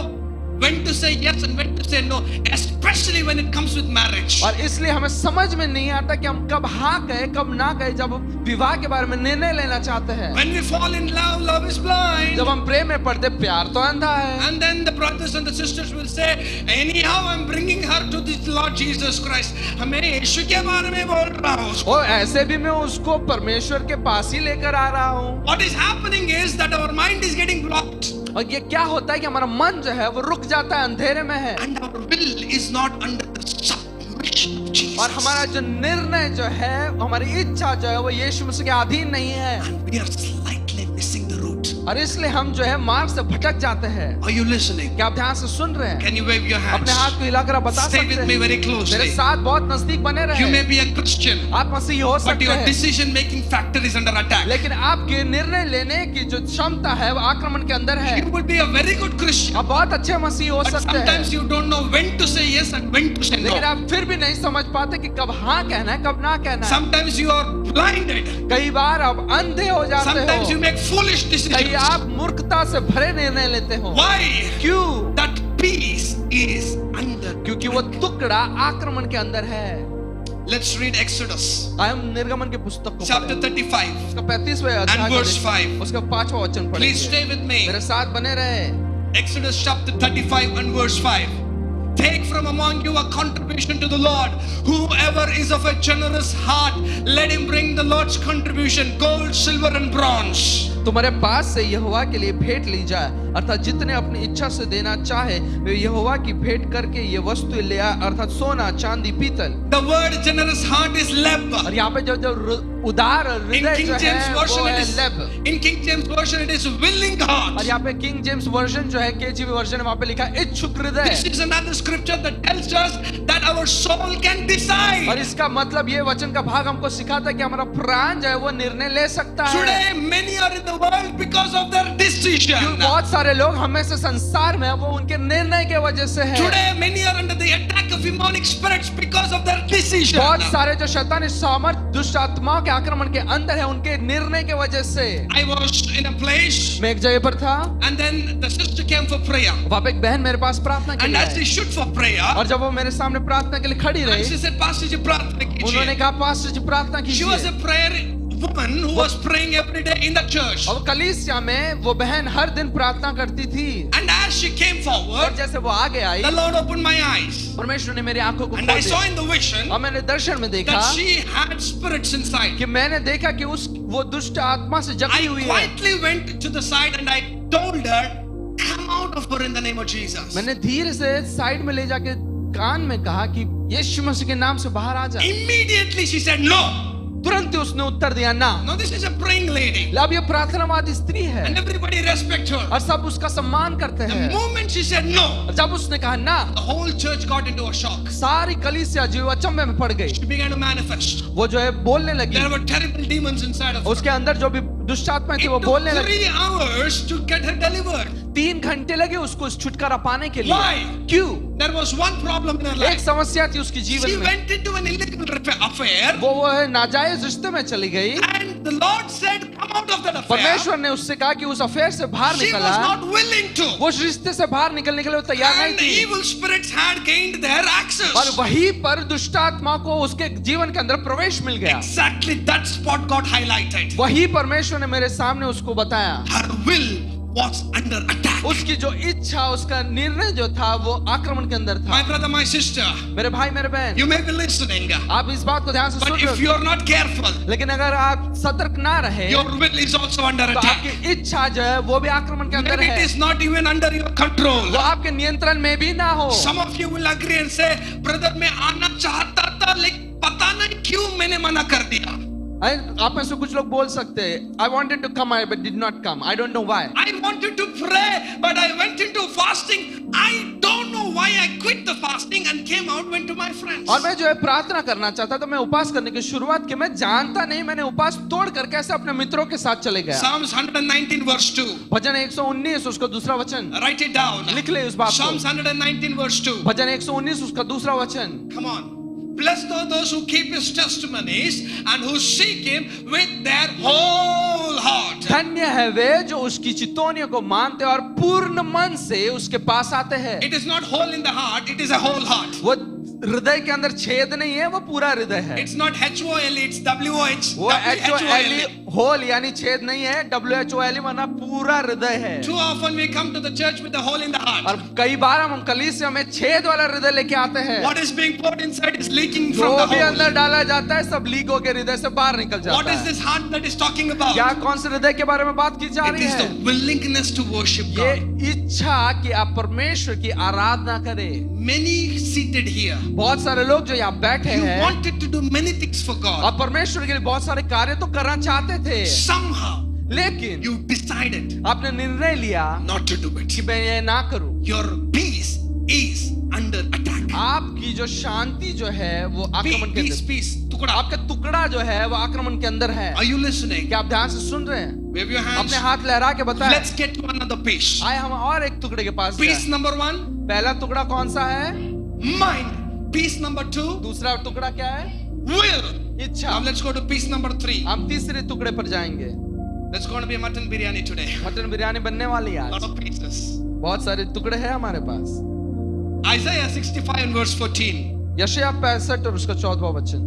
when to say yes and when to say no, especially when it comes with marriage. और इसलिए हमें समझ में नहीं आता कि हम कब हाँ कहे कब ना कहे जब विवाह के बारे में निर्णय लेना चाहते हैं। When we fall in love, love is blind. जब हम प्रेम में पड़ते प्यार तो अंधा है। And then the brothers and the sisters will say, anyhow, I'm bringing her to the Lord Jesus Christ. हमें यीशु के बारे में बोल रहा हूँ उसको. और ऐसे भी मैं उसको परमेश्वर के पास ही लेकर आ रहा हूँ। What is happening is that our mind is getting blocked. और ये क्या होता है कि हमारा मन जो है वो रुक जाता है, अंधेरे में है। And our will is not under the submission of Jesus. और हमारा जो निर्णय जो है हमारी इच्छा जो है वो यीशु मसीह के अधीन नहीं है। And we are slightly missing the route. और इसलिए हम जो है मार्ग से भटक जाते हैं। Are you listening? क्या आप ध्यान से सुन रहे हैं? Can you wave your hands? अपने हाथ को हिलाकर आप बता Stay सकते with me very हैं। closely. मेरे साथ बहुत नजदीक बने You may रहे। be a Christian, आप मसीही हो but सकते your हैं, decision making factor is under attack. लेकिन आपके निर्णय लेने की जो क्षमता है वो आक्रमण के अंदर है। You would be a very good Christian, आप बहुत अच्छे मसीही हो but सकते हैं, sometimes you don't know when to say yes and when to say लेकिन no. आप फिर भी नहीं समझ पाते कि कब हाँ कहना है कब ना कहना है। Sometimes you are blinded. कई बार आप अंधे हो जाते Sometimes you हो, make foolish कई decisions. आप मूर्खता से भरे निर्णय लेते हो। Why? क्यों? That peace is under. क्योंकि वो टुकड़ा आक्रमण के अंदर है। Let's read Exodus हम निर्गमन के पुस्तक को chapter पढ़ें। 35 उसका 35वां अध्याय and को verse देखें। 5. उसका 5वां वचन Please पढ़ेंगे। stay with me. मेरे साथ बने रहे। Exodus chapter 35 and verse 5. Take from among you a contribution to the Lord. Whoever is of a generous heart, let him bring the Lord's contribution, gold, silver and bronze. तुम्हारे पास से यहोवा के लिए भेंट ली जाए, अर्थात जितने अपनी इच्छा से देना चाहे वे यहोवा की भेंट करके ये वस्तु ले आए, अर्थात सोना, चांदी, पीतल। The word generous heart is leb. और यहाँ पे जो उदार In हृदय King जो James है version वो it है is lab. in King James version it is willing और heart. यहाँ पे किंग जेम्स वर्जन जो है केजीवी वर्जन है वहाँ पे लिखा है इच्छुक हृदय। This is another scripture that tells us that our soul can decide. और इसका मतलब ये वचन का भाग हमको सिखाता है कि हमारा प्राण जो है वो निर्णय ले सकता है। Today many are in the world because of their decision. क्यों बहुत सारे लोग हमें से संसार में है वो उनके निर्णय के वजह से है। Today many are under the attack of demonic spirits because of their decision. बहुत सारे जो शैतानी सामर्थ दुष्ट आत्माओं के आक्रमण के अंदर है उनके निर्णय के वजह से। I was in a place मैं एक जगह पर था, and then the sister came for prayer. वहाँ पे एक बहन मेरे पास प्रार्थना के And लिए as she I. stood for prayer, और जब वो मेरे सामने प्रार्थना के लिए खड़ी and रही, she said, Pastor ji प्रार्थना उन्होंने कीजिए. कहा पास्टर जी प्रार्थना She was a कीजिए। prayer woman who was praying every day in the church. और कलीसिया में वो बहन हर दिन प्रार्थना करती थी। And as she came और forward, जैसे वो आगे आई, the Lord opened my eyes. परमेश्वर ने मेरी आंखों को And खोल I saw दिया in the vision और मैंने दर्शन में देखा that she had spirits inside. कि मैंने देखा कि वो दुष्ट आत्मा से जकड़ी I हुई है। quietly went to the side and I told her, come out of her in the name of Jesus. मैंने धीरे से साइड में ले जाके कान में कहा कि यीशु मसीह के नाम से बाहर आ जा। Immediately she said no. तुरंत ही उसने उत्तर दिया ना। Now this is a praying lady. अब ये प्रार्थनावादी स्त्री है And everybody respect her. और सब उसका सम्मान करते The हैं। moment she said no, जब उसने कहा ना, the whole church got into a shock. सारी कलीसिया जो अचंभे में पड़ गई। She began to manifest. वो जो है बोलने लगी, There were terrible demons inside of her. उसके अंदर जो भी दुष्ट आत्माएं थी It वो took बोलने लगी। 3 hours to get her delivered. 3 घंटे लगे उसको इस छुटकारा पाने के लिए। Why? क्यों? There was one problem in her एक life. समस्या थी उसकी She जीवन में। went into an illegal affair, वो है नाजायज रिश्ते में चली गई। and the Lord said, "Come out of that affair." परमेश्वर ने उससे कहा कि उस अफेयर से बाहर She was निकला। not willing to. वो उस रिश्ते से बाहर निकलने के लिए वो तैयार नहीं And थी। evil spirits had gained their और access. वहीं पर दुष्ट आत्मा को उसके जीवन के अंदर प्रवेश मिल गया। Exactly that spot got highlighted. वही परमेश्वर ने मेरे सामने उसको बताया। Her will was under attack. उसकी जो इच्छा, उसका निर्णय जो था वो आक्रमण के अंदर था। My brother, my sister, मेरे भाई मेरे बहन, you may be listening, आप इस बात को ध्यान से but सुन if रहे you हो, are not careful, लेकिन अगर आप सतर्क ना रहे your will is also under तो attack. आपकी इच्छा जो है वो भी आक्रमण के अंदर Maybe it है। is not even under your control. वो आपके नियंत्रण में भी ना हो। Some of you will agree and say, brother, मैं आना चाहता था लेकिन पता नहीं क्यों मैंने मना कर दिया. आप में से कुछ लोग बोल सकते हैं, I wanted to come but did not come. I don't know why. I wanted to pray, but I went into fasting. I don't know why I quit the fasting and came out, went to my friends. और मैं जो है प्रार्थना करना चाहता तो मैं उपास करने की शुरुआत की, मैं जानता नहीं, मैंने उपास तोड़ कर कैसे अपने मित्रों के साथ चले गया। Psalms 119 verse 2. भजन 119 उसका दूसरा वचन, Write it down. लिख ले उस बात को। Psalms 119 verse 2. भजन 119 उसका दूसरा वचन। Come on. Blessed are those who keep his testimonies and who seek him with their whole heart. धन्य है वे जो उसकी चितौनियों को मानते और पूर्ण मन से उसके पास आते हैं। It is not hole in the heart, it is a whole heart. वो हृदय के अंदर छेद नहीं है, वो पूरा हृदय है। It's not HOL, it's WH. वो HOL होल यानी छेद नहीं है, WHOL माना पूरा हृदय है। Too often we come to the church with a hole in the heart. और कई बार हम कलीसिया में छेद वाला हृदय लेके आते हैं। What is being poured inside is leaking जो from the भी hole. अंदर डाला जाता है सब लीक होकर हृदय से बाहर निकल What जाता is है। this heart that is talking about? क्या कौन से हृदय के बारे में बात की जा It रही is the है? willingness to worship ये God. इच्छा कि आप परमेश्वर की आराधना करें। Many seated here. बहुत सारे लोग जो यहाँ बैठे You हैं wanted to do many things for God. और परमेश्वर के लिए बहुत सारे कार्य तो करना चाहते थे, Somehow लेकिन you decided आपने निर्णय लिया not to do it. कि मैं ये ना करूं। Your peace is under attack. आपकी जो शांति जो है वो आक्रमण के Peace, अंदर, peace. टुकड़ा. आपका टुकड़ा जो है वो आक्रमण के अंदर है। Are you listening? क्या आप ध्यान से सुन रहे हैं? Wave your hands. अपने हाथ लहरा के बताएं। Let's get to another peace. आए हम और एक टुकड़े के पास Peace जाएं। number 1, पहला टुकड़ा कौन सा है? mind. Peace number 2, दूसरा टुकड़ा क्या है? will. इच्छा। Now let's go to piece number 3. हम तीसरे टुकड़े पर जाएंगे। Let's go to be a mutton biryani today. Mutton biryani बनने वाली है Lot आज। of pieces. बहुत सारे टुकड़े हैं हमारे पास। Isaiah 65 and verse 14. यशायाह 65 और उसका 14वां वचन।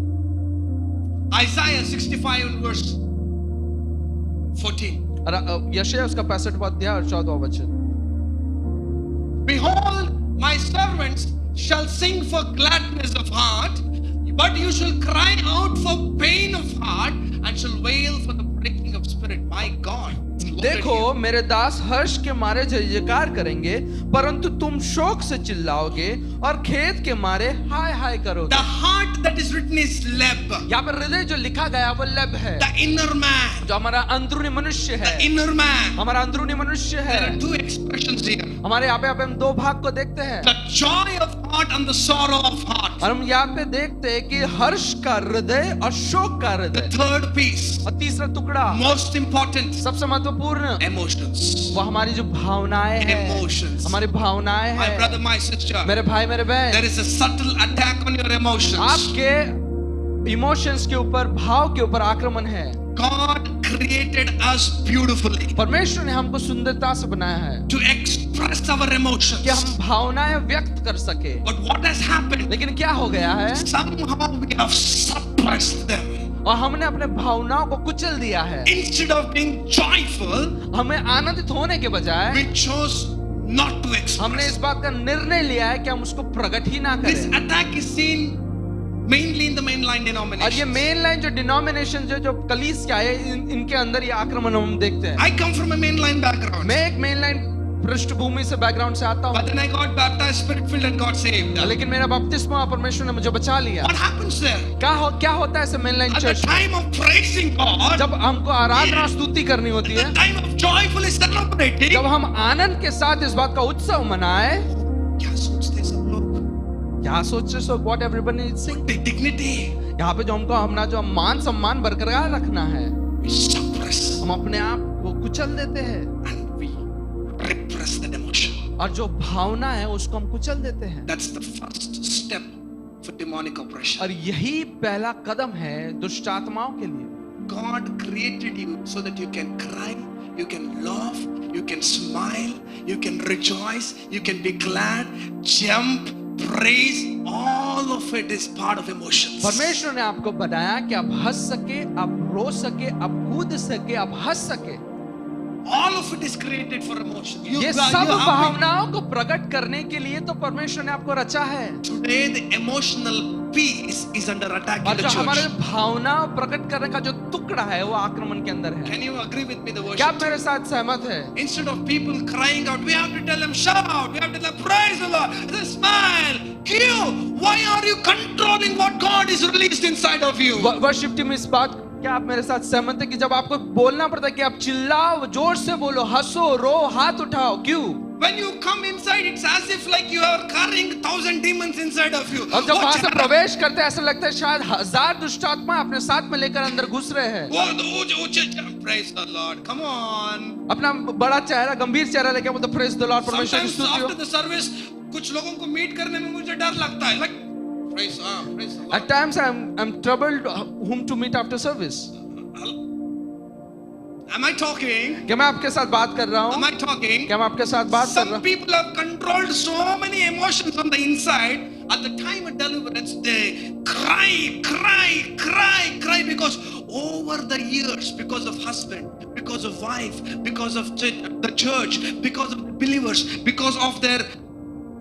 Isaiah 65 and verse 14. और यशायाह उसका 65वां अध्याय और 14वां वचन। Behold, my servants shall sing for gladness of heart, but you shall cry out for pain of heart and shall wail for the breaking of spirit. My God. देखो मेरे दास हर्ष के मारे जय जयकार करेंगे, परंतु तुम शोक से चिल्लाओगे और खेद के मारे हाय हाय करोगे। The heart that is written is leb. यहाँ पर हृदय जो लिखा गया वो लब है, The inner man. जो हमारा अंदरूनी मनुष्य The है। inner man. हमारा अंदरूनी मनुष्य है। There are two expressions here. हमारे यहाँ पे हम दो भाग को देखते हैं, The joy of heart and the sorrow of heart. और हम यहाँ पे देखते हैं कि हर्ष का हृदय और शोक का The हृदय। third piece, और तीसरा टुकड़ा most important, सबसे महत्वपूर्ण, emotions. वो हमारी जो भावनाएं हैं, Emotions. हमारी भावनाएं My हैं। brother, my sister, मेरे भाई मेरे बहन, there is a subtle attack on your emotions. आपके इमोशंस के ऊपर, भाव के ऊपर आक्रमण है। God created us beautifully परमेश्वर ने हमको सुंदरता से बनाया है to express our कि emotions. हम भावनाएं व्यक्त कर सके, But what has happened? लेकिन क्या हो गया है? Somehow we have suppressed them. और हमने अपने भावनाओं को कुचल दिया है। Instead of being joyful, हमें आनंदित होने के बजाय we chose not to हमने इस express. बात का निर्णय लिया है कि हम उसको प्रकट ही ना This करें। attack is seen mainly in the mainline और ये denomination. मेन लाइन जो डिनोमिनेशन जो कलीसिया है, इनके अंदर ये आक्रमण हम देखते हैं। I come from a mainline background. मैं एक मेन लाइन पृष्ठभूमि से, बैकग्राउंड से आता But हूँ, then I got baptized, spirit filled, and got saved. लेकिन मेरा बपतिस्मा परमेश्वर ने मुझे बचा लिया। What happens there? क्या होता है ऐसे मेनलाइन At the चर्च में? time of praising God, जब हमको आराधना स्तुति करनी होती at है, the time of joyfully celebrating, जब हम आनंद के साथ इस बात का उत्सव मनाए, क्या सोचते सब लोग? क्या सोचे so what everybody is saying, Dignity. यहाँ पे जो हमको अपना जो मान सम्मान बरकरार रखना है, We suppress हम अपने आप को कुचल देते हैं and we repress that emotion. और जो भावना है उसको हम कुचल देते हैं। That's the first step for demonic oppression. और यही पहला कदम है दुष्ट आत्माओं के लिए। God created you so that you can cry, you can laugh, you can smile, you can rejoice, you can be glad, jump, praise. All of it is part of emotions. परमेश्वर ने आपको बनाया कि आप हंस सके, आप रो सके, आप कूद सके, आप हंस सके। All of it is created for emotion. ये सब भावनाओं को प्रकट करने के लिए तो परमेश्वर ने आपको रचा है। Today the emotional piece is under attack in और the जो हमारे church. भावनाओं प्रकट करने का जो टुकड़ा है वो आक्रमण के अंदर है। Can you agree with me? The क्या आप worship. मेरे साथ सहमत है? Instead of people crying out, we have to tell them shout, we have to tell them praise the Lord, they smile. Why are you controlling what God is released inside of you? Worship team इस बात, क्या आप मेरे साथ सहमत है कि जब आपको बोलना पड़ता है कि आप चिल्लाओ, जोर से बोलो, हंसो, रो, हाथ उठाओ, क्यों? When you come inside, it's as if like you are carrying 1,000 demons inside of you. और जब वहां से प्रवेश करते हैं ऐसा लगता है शायद 1000 दुष्ट आत्मा अपने साथ में लेकर अंदर घुस रहे हैं। Praise the Lord. Come on. अपना बड़ा चेहरा, गंभीर चेहरा लेके बोलते प्रेज द लॉर्ड, परमेश्वर की Sometimes स्तुति हो। after the service, कुछ लोगों को मीट करने में मुझे डर लगता है. Like praise the Lord. At times I'm troubled whom to meet after service. Am I talking? क्या मैं आपके साथ बात कर रहा Am हूँ? I talking? क्या मैं आपके साथ बात कर रहा Some हूँ? people have controlled so many emotions on the inside. At the time of deliverance, they cry because over the years, because of husband, because of wife, because of the church, because of the believers, because of their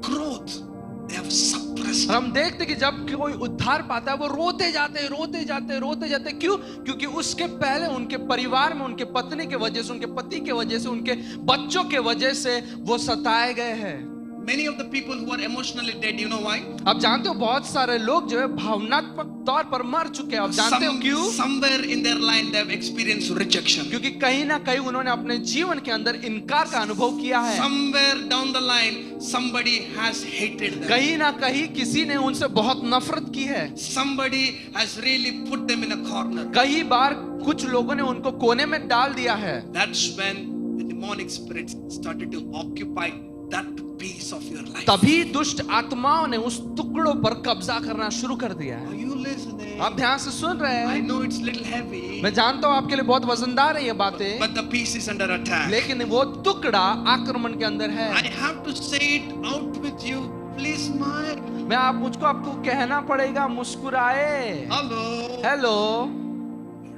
growth, they have suppressed. और हम देखते कि जब कोई उद्धार पाता है वो रोते जाते। क्यों? क्योंकि उसके पहले उनके परिवार में, उनके पत्नी के वजह से, उनके पति के वजह से, उनके बच्चों के वजह से वो सताए गए हैं। Many of the people who are emotionally dead, you know why? आप जानते हो बहुत सारे लोग जो है भावनात्मक तौर पर मर चुके हैं। आप जानते हो क्यों? Somewhere in their life they have experienced rejection. क्योंकि कहीं ना कहीं उन्होंने अपने जीवन के अंदर इनकार का अनुभव किया है। Somewhere down the line, somebody has hated them. कहीं ना कहीं किसी ने उनसे बहुत नफरत की है। Somebody has really put them in a corner. कई बार कुछ लोगों ने उनको कोने में डाल दिया है। That's when the demonic spirits started to occupy that piece of your life. तभी दुष्ट आत्माओं ने उस टुकड़ों पर कब्जा करना शुरू कर दिया Are है। you listening? आप ध्यान से सुन रहे I हैं? know it's little heavy, मैं जानता हूँ आपके लिए बहुत वजनदार है ये बातें, but the piece is under attack. लेकिन वो टुकड़ा आक्रमण के अंदर है। I have to say it out with you. Please smile. मुझको आपको कहना पड़ेगा, मुस्कुराए। Hello. Hello.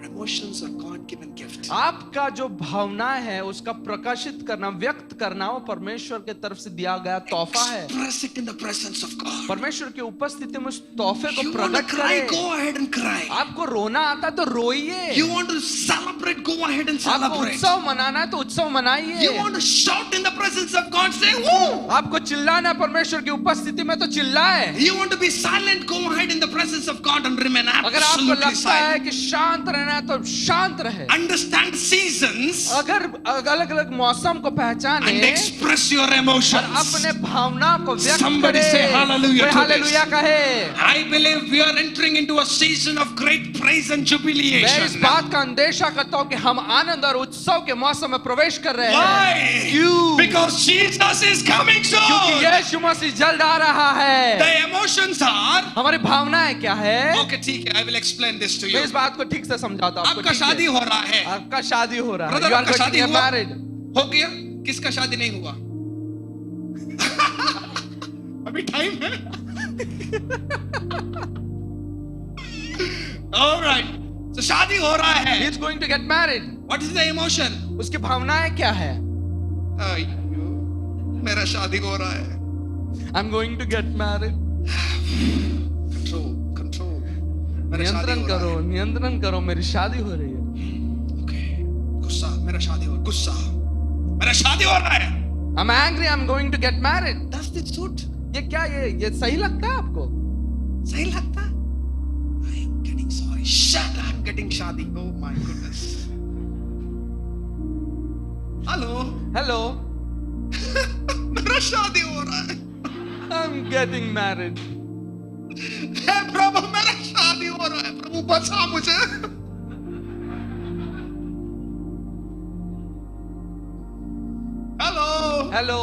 Your emotions are God-given gift. आपका जो भावना है उसका प्रकाशित करना, व्यक्त करना, वो परमेश्वर के तरफ से दिया गया तोहफा है। Express it in the presence of God. परमेश्वर की उपस्थिति में उस तोहफे को You want to प्रकट cry? करें। Go ahead and cry. आपको रोना आता तो रोइए। You want to celebrate? Go ahead and आपको celebrate. उत्सव मनाना है तो उत्सव मनाइए। You want to shout in the presence of God? Say woo. आपको चिल्लाना है परमेश्वर की उपस्थिति में तो चिल्लाए। You want to be silent? Go ahead in the presence of God and remain अगर आपको absolutely लगता है silent. कि शांत रहना है तो शांत रहे। Understand seasons अगर अलग अलग मौसम को पहचाने and express your और emotions. अपने भावना को व्यक्त Somebody करे। say hallelujah कोई to हालेलुया कहे। I believe we are entering into a season of great praise and मैं इस jubilation. बात का अंदेशा करता हूँ कि हम आनंद और उत्सव के मौसम में प्रवेश कर रहे हैं। Why? क्यों? Because Jesus is coming क्योंकि soon. यीशु मसीह जल्द आ रहा है। The emotions are. हमारी भावनाएं क्या है? Okay, ठीक है. I will explain this to मैं you. इस बात को ठीक से समझाता हूँ आपको। आपका ठीक है? शादी हो रहा है. आपका शादी हो रहा है। Brother, You are आपका going to शादी get हुआ? married. हो गया? किसका शादी नहीं हुआ? अभी टाइम है. All right. So शादी हो रहा है. He is going to get married. What is the emotion? उसकी भावनाएं क्या है? अयो, मेरा शादी हो रहा है. I'm going to get married. Control. मेरा शादी हो रहा है. नियंत्रण करो, मेरी शादी हो रही है। Okay. गुस्सा, मेरा शादी हो रहा है. गुस्सा, मेरा शादी हो रहा है. I'm angry, I'm going to get married. Does this suit? ये क्या ये सही लगता है आपको? सही लगता? I am getting sorry. Shut! I'm getting शादी. Oh my goodness. Hello. Hello, मेरा शादी हो रहा है. I'm getting married. हे प्रभु मेरा शादी हो रहा है. प्रभु बचा मुझे. Hello. Hello.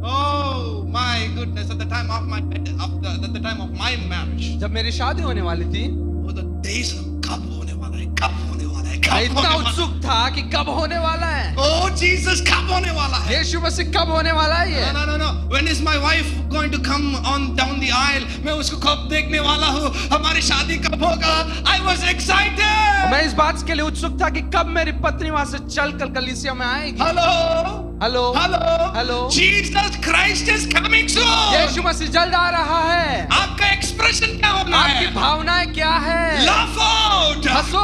Oh my goodness! At the time of my at the time of my marriage, जब मेरी शादी होने वाली थी, oh the days of कब होने वाला है, कब होने वाला है, मैं कब इतना होने वाला है. उत्सुक था कि कब होने वाला है. Oh Jesus, कब होने वाला है. यीशु मसीह कब होने वाला है ये? No. When is my wife going to come on down the aisle? मैं उसको कब देखने वाला हूँ. हमारी शादी कब होगा. I was excited. मैं इस बात के लिए उत्सुक था कि कब मेरी पत्नी वहां से चलकर कलीसिया में आएगी. Hello. Hello, Hello. Hello. Jesus Christ is coming soon. यीशु मसीह जल्द आ रहा है. आपका एक्सप्रेशन क्या होना आपकी है. भावनाएं क्या है? Laugh out. हंसो,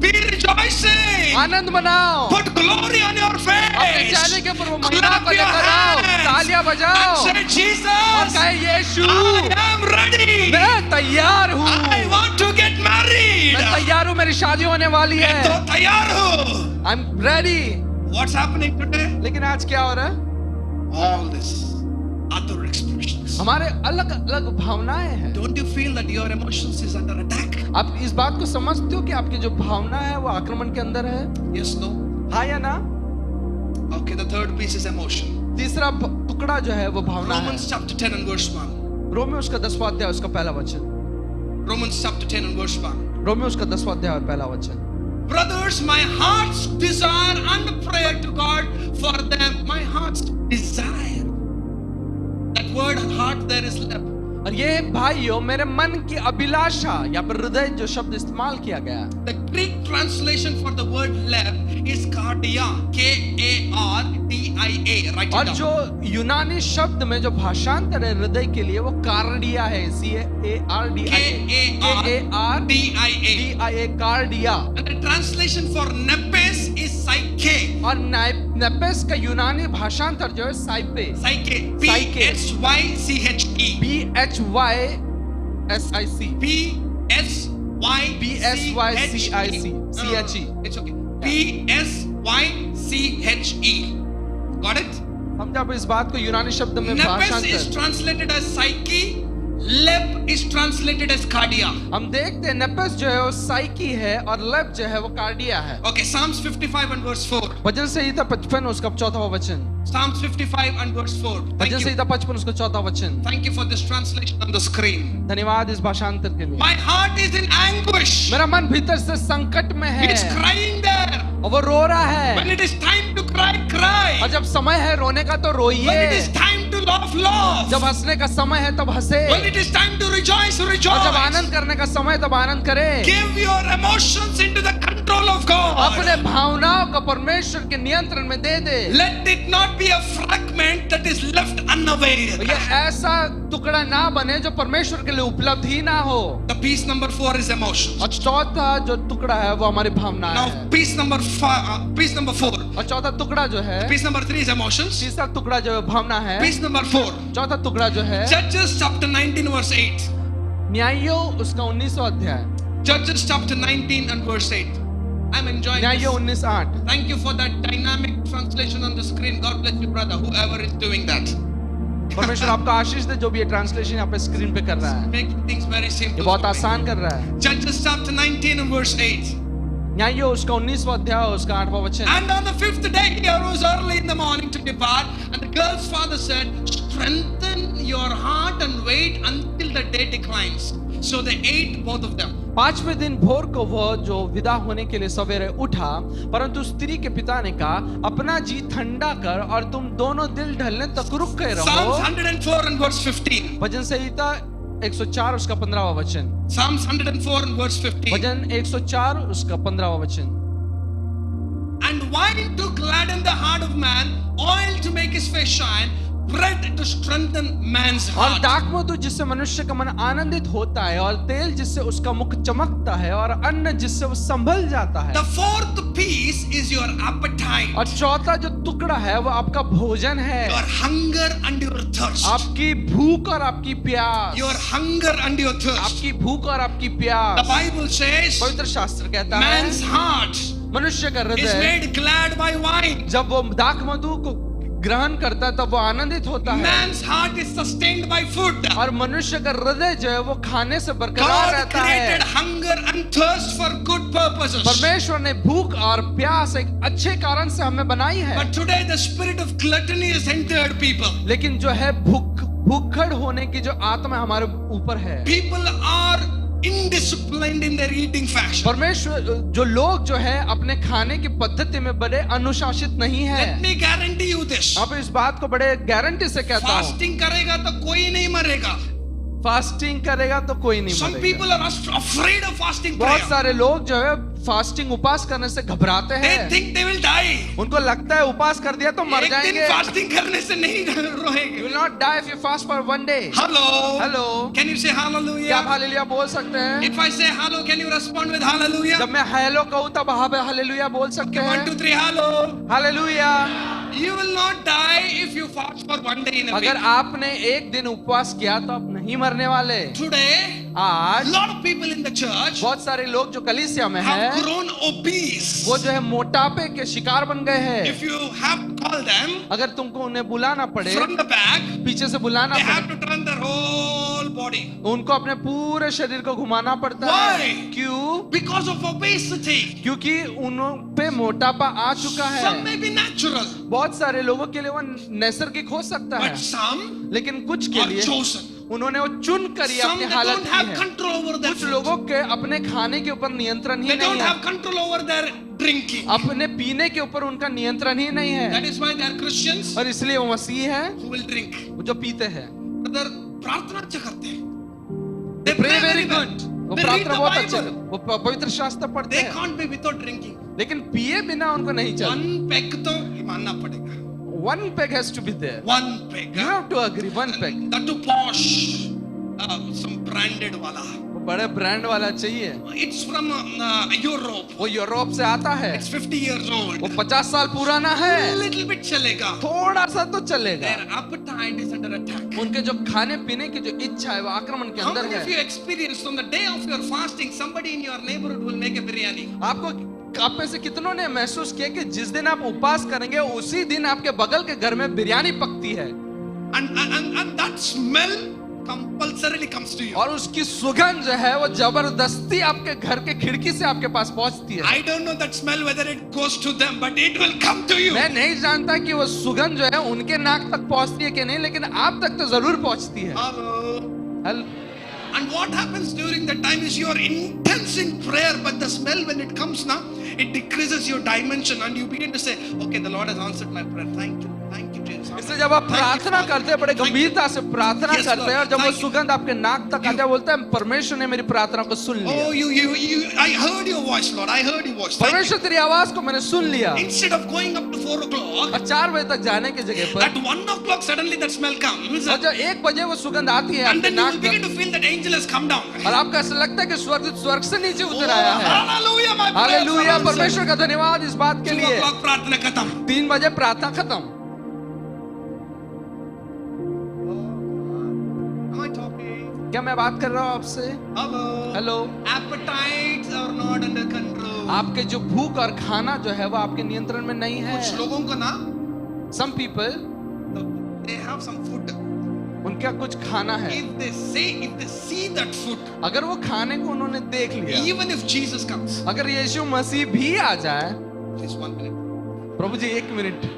Be rejoicing. आनंद मनाओ, Put glory on your अपने face. चेहरे के ऊपर वो महिमा Clap को your लेकर आओ, hands. तालियां बजाओ And say, और Jesus, कहे यीशु I am ready. मैं तैयार हूँ. I want to get married. मैं तैयार हूँ, मेरी शादी होने वाली मैं तो है. तैयार हूँ. I'm ready. What's happening today? लेकिन आज क्या हो रहा है? All this other expressions. हमारे अलग अलग भावनाएं हैं. Don't you feel that your emotions is under attack? आप इस बात को समझते हो कि आपकी जो भावना है वो आक्रमण के अंदर है? Yes, no. हाँ या ना? Okay, the third piece is emotion. तीसरा टुकड़ा जो है वो भावना है. Romans chapter 10 and verse 1. Romeo उसका 10वां अध्याय उसका पहला वचन. Romans chapter 10 and verse 1. Romeo उसका 10वां अध्याय और पहला वचन. Brothers, my heart's desire and prayer to God for them, my heart's desire. That word heart there is lip. और ये भाइयों मेरे मन की अभिलाषा या फिर हृदय जो शब्द इस्तेमाल किया गया, The Greek translation for the word lip is cardia, K-A-R-D-I-A. Write और it जो down. यूनानी शब्द में जो भाषांतर है हृदय के लिए वो कार्डिया है. CARDIA cardia. And the translation for nepes is psyche. और नेपेस का यूनानी भाषांतर जो है साइपे. Psyche. Psyche. P-H-Y-C-H-E. PHYSIC. P-S-Y-C-H-E. CHE. It's okay. P-S-Y-C-H-E. Got it? समझा आप इस बात को यूनानी शब्द में Nepes is भाषांतर. translated as psyche. Lep is translated as cardia. हम देखते हैं नेपेस जो है वो साइकी है और लेप जो है वो कार्डिया है. Okay, Psalms 55 and verse 4. भजन संहिता 55 उसका 4वां वचन. Psalms 55 and verse 4. Thank bhajan you. संहिता 55 उसका 4वां वचन. Thank you for this translation on the screen. धन्यवाद इस भाषांतर के लिए. My heart is in anguish. मेरा मन भीतर से संकट में है It's crying there. और वो रो रहा When है. it is time to cry, cry. और जब समय है रोने का तो When it रोइए. is time to laugh, laugh. जब हंसने का समय है तब हंसे. When it is time to rejoice, और जब rejoice. आनंद करने का समय तब आनंद करे. Give your emotions into the control of God. अपने भावनाओं को परमेश्वर के नियंत्रण में दे दे. Let it not be a fragment that is left unaware. ये ऐसा टुकड़ा ना बने जो परमेश्वर के लिए उपलब्ध ही ना हो. The piece number 4 is emotions. और चौथा जो टुकड़ा है वो हमारी भावना Now है. piece number 4. और चौथा टुकड़ा जो है, Piece number 3 is emotions. तीसरा टुकड़ा जो है भावना है. Piece number 4. चौथा टुकड़ा जो है Judges chapter 19 verse 8. न्यायों उसका 19वां अध्याय. Judges chapter 19 and verse 8. I'm enjoying न्यायों this. 19:8. Thank you for that dynamic translation on the screen. God bless you, brother, whoever is doing that. परमेश्वर आपका आशीष दे जो भी ये ट्रांसलेशन यहाँ पे स्क्रीन पे कर रहा है. Making things very ये simple. बहुत for me. आसान कर रहा है. Judges chapter 19 and verse 8. न्यायों उसका 19वां अध्याय उसका 8वां वचन. And on the 5th day he arose early in the morning to depart, and the girl's father said, strengthen your heart and wait until the day declines. So they ate both of them. 5वें दिन भोर को वह जो विदा होने के लिए सवेरे उठा, परंतु स्त्री के पिता ने कहा अपना जी ठंडा कर और तुम दोनों दिल ढलने तक रुक गए Psalms रहो. 104 and verse 15. भजन संहिता 104 उसका 15वां वचन. Psalms 104 and verse 15. भजन 104 उसका 15वां वचन. And wine to gladden the heart of man, oil to make his face shine, bread to strengthen man's और heart. दाखमधु जिससे मनुष्य का मन आनंदित होता है, और तेल जिससे उसका मुख चमकता है, और अन्न जिससे वो संभल जाता है। The fourth piece is your appetite, और चौथा जो टुकड़ा है वो आपका भोजन है, your hunger and your thirst. आपकी भूख और आपकी प्यास, Your hunger and your thirst. आपकी भूख और आपकी The प्यास। Bible says पवित्र शास्त्र कहता man's है heart मनुष्य का is हृदय made glad by wine. जब वो दाखमधु को ग्रहण करता है तब वो आनंदित होता है, Man's heart is sustained by food. और मनुष्य का हृदय जो है वो खाने से बरकरार God रहता created है। hunger and thirst for good purposes. परमेश्वर ने भूख और प्यास एक अच्छे कारण से हमें बनाई है, But today the spirit of gluttony has entered people. लेकिन जो है भूखड़ होने की जो आत्मा हमारे ऊपर है, People are indisciplined in their eating fashion. परमेश्वर जो लोग जो है अपने खाने की पद्धति में बड़े अनुशासित नहीं है। Let me guarantee you this. अब इस बात को बड़े गारंटी से कहता हूँ, Fasting करेगा तो कोई नहीं मरेगा. फास्टिंग करेगा तो कोई नहीं Some मरेगा। people are afraid of fasting बहुत prayer. सारे लोग जो है फास्टिंग उपास करने से घबराते They हैं, think they will die. उनको लगता है उपास कर दिया तो मर एक दिन जाएंगे। फास्टिंग करने से नहीं You रहेंगे. will not die if you fast for one day. Hello. Hello. Can you say क्या आप hallelujah? हालेलुया बोल सकते हैं? If I say hello, can you respond with hallelujah? जब मैं हेलो कहूँ तब हालेलुया बोल सकते 1, 2, हैं? 3, hello. Hallelujah. You will not die if you fast for one day in a अगर week. आपने एक दिन उपवास किया तो आप नहीं मरने वाले। Today, a आज lot of people in the church बहुत सारे लोग जो कलीसिया में have हैं, grown obese. वो जो है मोटापे के शिकार बन गए हैं। If you have to call them अगर तुमको उन्हें बुलाना पड़े, from the back, पीछे से बुलाना they have पड़े, to turn their whole body. उनको अपने पूरे शरीर को घुमाना पड़ता Why? है। क्यों? Because of obesity. क्योंकि उन पे मोटापा आ चुका Some है। may be natural, बहुत सारे लोगों के लिए वो नैसर्गिक हो सकता है, but some लेकिन कुछ के are लिए chosen. उन्होंने वो चुन कर ही Some अपनी they हालत don't की have है। control over their कुछ food. लोगों के अपने खाने के ऊपर नियंत्रण ही They नहीं don't है, have control over their drinking. अपने पीने के ऊपर उनका नियंत्रण ही नहीं That है, is why they are Christians और इसलिए वो मसीह है who will drink. जो पीते हैं। Brother, प्रार्थना अच्छा करते हैं. They pray very good, वो They read प्रार्थना the बहुत अच्छे, Bible. वो पवित्र शास्त्र पढ़ते They हैं, can't be without drinking. लेकिन पिए बिना उनको नहीं चलता। One peg तो मानना पड़ेगा. One peg has to be there. One peg. You have to agree, one peg. That to posh. Some branded वाला. वो बड़े ब्रांड वाला चाहिए। It's from Europe. वो यूरोप से आता है, It's 50 years old. वो 50 साल पुराना है, Little bit चलेगा. थोड़ा सा तो चलेगा। Their appetite is under attack. उनके जो खाने पीने की जो इच्छा है वो आक्रमण के How अंदर many of है। you experienced on the day of your fasting, somebody in your neighborhood will make a biryani? आपको आप में से कितनों ने महसूस किया कि जिस दिन आप उपवास करेंगे उसी दिन आपके बगल के घर में बिरयानी पकती है, And that smell compulsorily comes to you. और उसकी सुगंध जो है वो जबरदस्ती आपके घर के खिड़की से आपके पास पहुंचती है। I don't know that smell whether it goes to them, but it will come to you. मैं नहीं जानता कि वो सुगंध जो है उनके नाक तक पहुंचती है कि नहीं, लेकिन आप तक तो जरूर पहुंचती है। Hello. And what happens during that time is you are intense in prayer, but the smell when it comes now, it decreases your dimension and you begin to say, okay, the Lord has answered my prayer. Thank you, Jesus. इसलिए जब आप प्रार्थना करते हैं, बड़े गंभीरता से प्रार्थना Yes, करते हैं, और Lord. जब वो Thank you. सुगंध आपके नाक तक आते हैं, बोलते हैं परमेश्वर ने मेरी प्रार्थना को सुन लिया। Oh, I heard your voice, Lord. I heard your voice. Thank you. परमेश्वर तेरी आवाज को मैंने सुन लिया। Instead of going up to 4 o'clock, और 4 बजे तक जाने की जगह पर, at 1 o'clock suddenly that smell comes, और जब 1 बजे वो सुगंध आती है and आपके then you नाक will begin तक, to feel that angel has come down. और आपको ऐसा लगता है कि स्वर्ग से नीचे Oh, उतर आया है। hallelujah, my prayers are hallelujah, answered. परमेश्वर का धन्यवाद इस बात के 2 लिए। o'clock प्रार्थना खत्म. 3 बजे प्रार्थना खत्म। Am I talking? क्या मैं बात कर रहा हूँ आपसे? Hello. Hello. Appetites are not under control. आपके जो भूख और खाना जो है वो आपके नियंत्रण में नहीं है। कुछ लोगों को ना, Some people, they have some food. उनका कुछ खाना है, If they see that food, अगर वो खाने को उन्होंने देख लिया, even if Jesus comes, अगर यीशु मसीह भी आ जाए, please 1 minute. Prabhu ji 1 minute,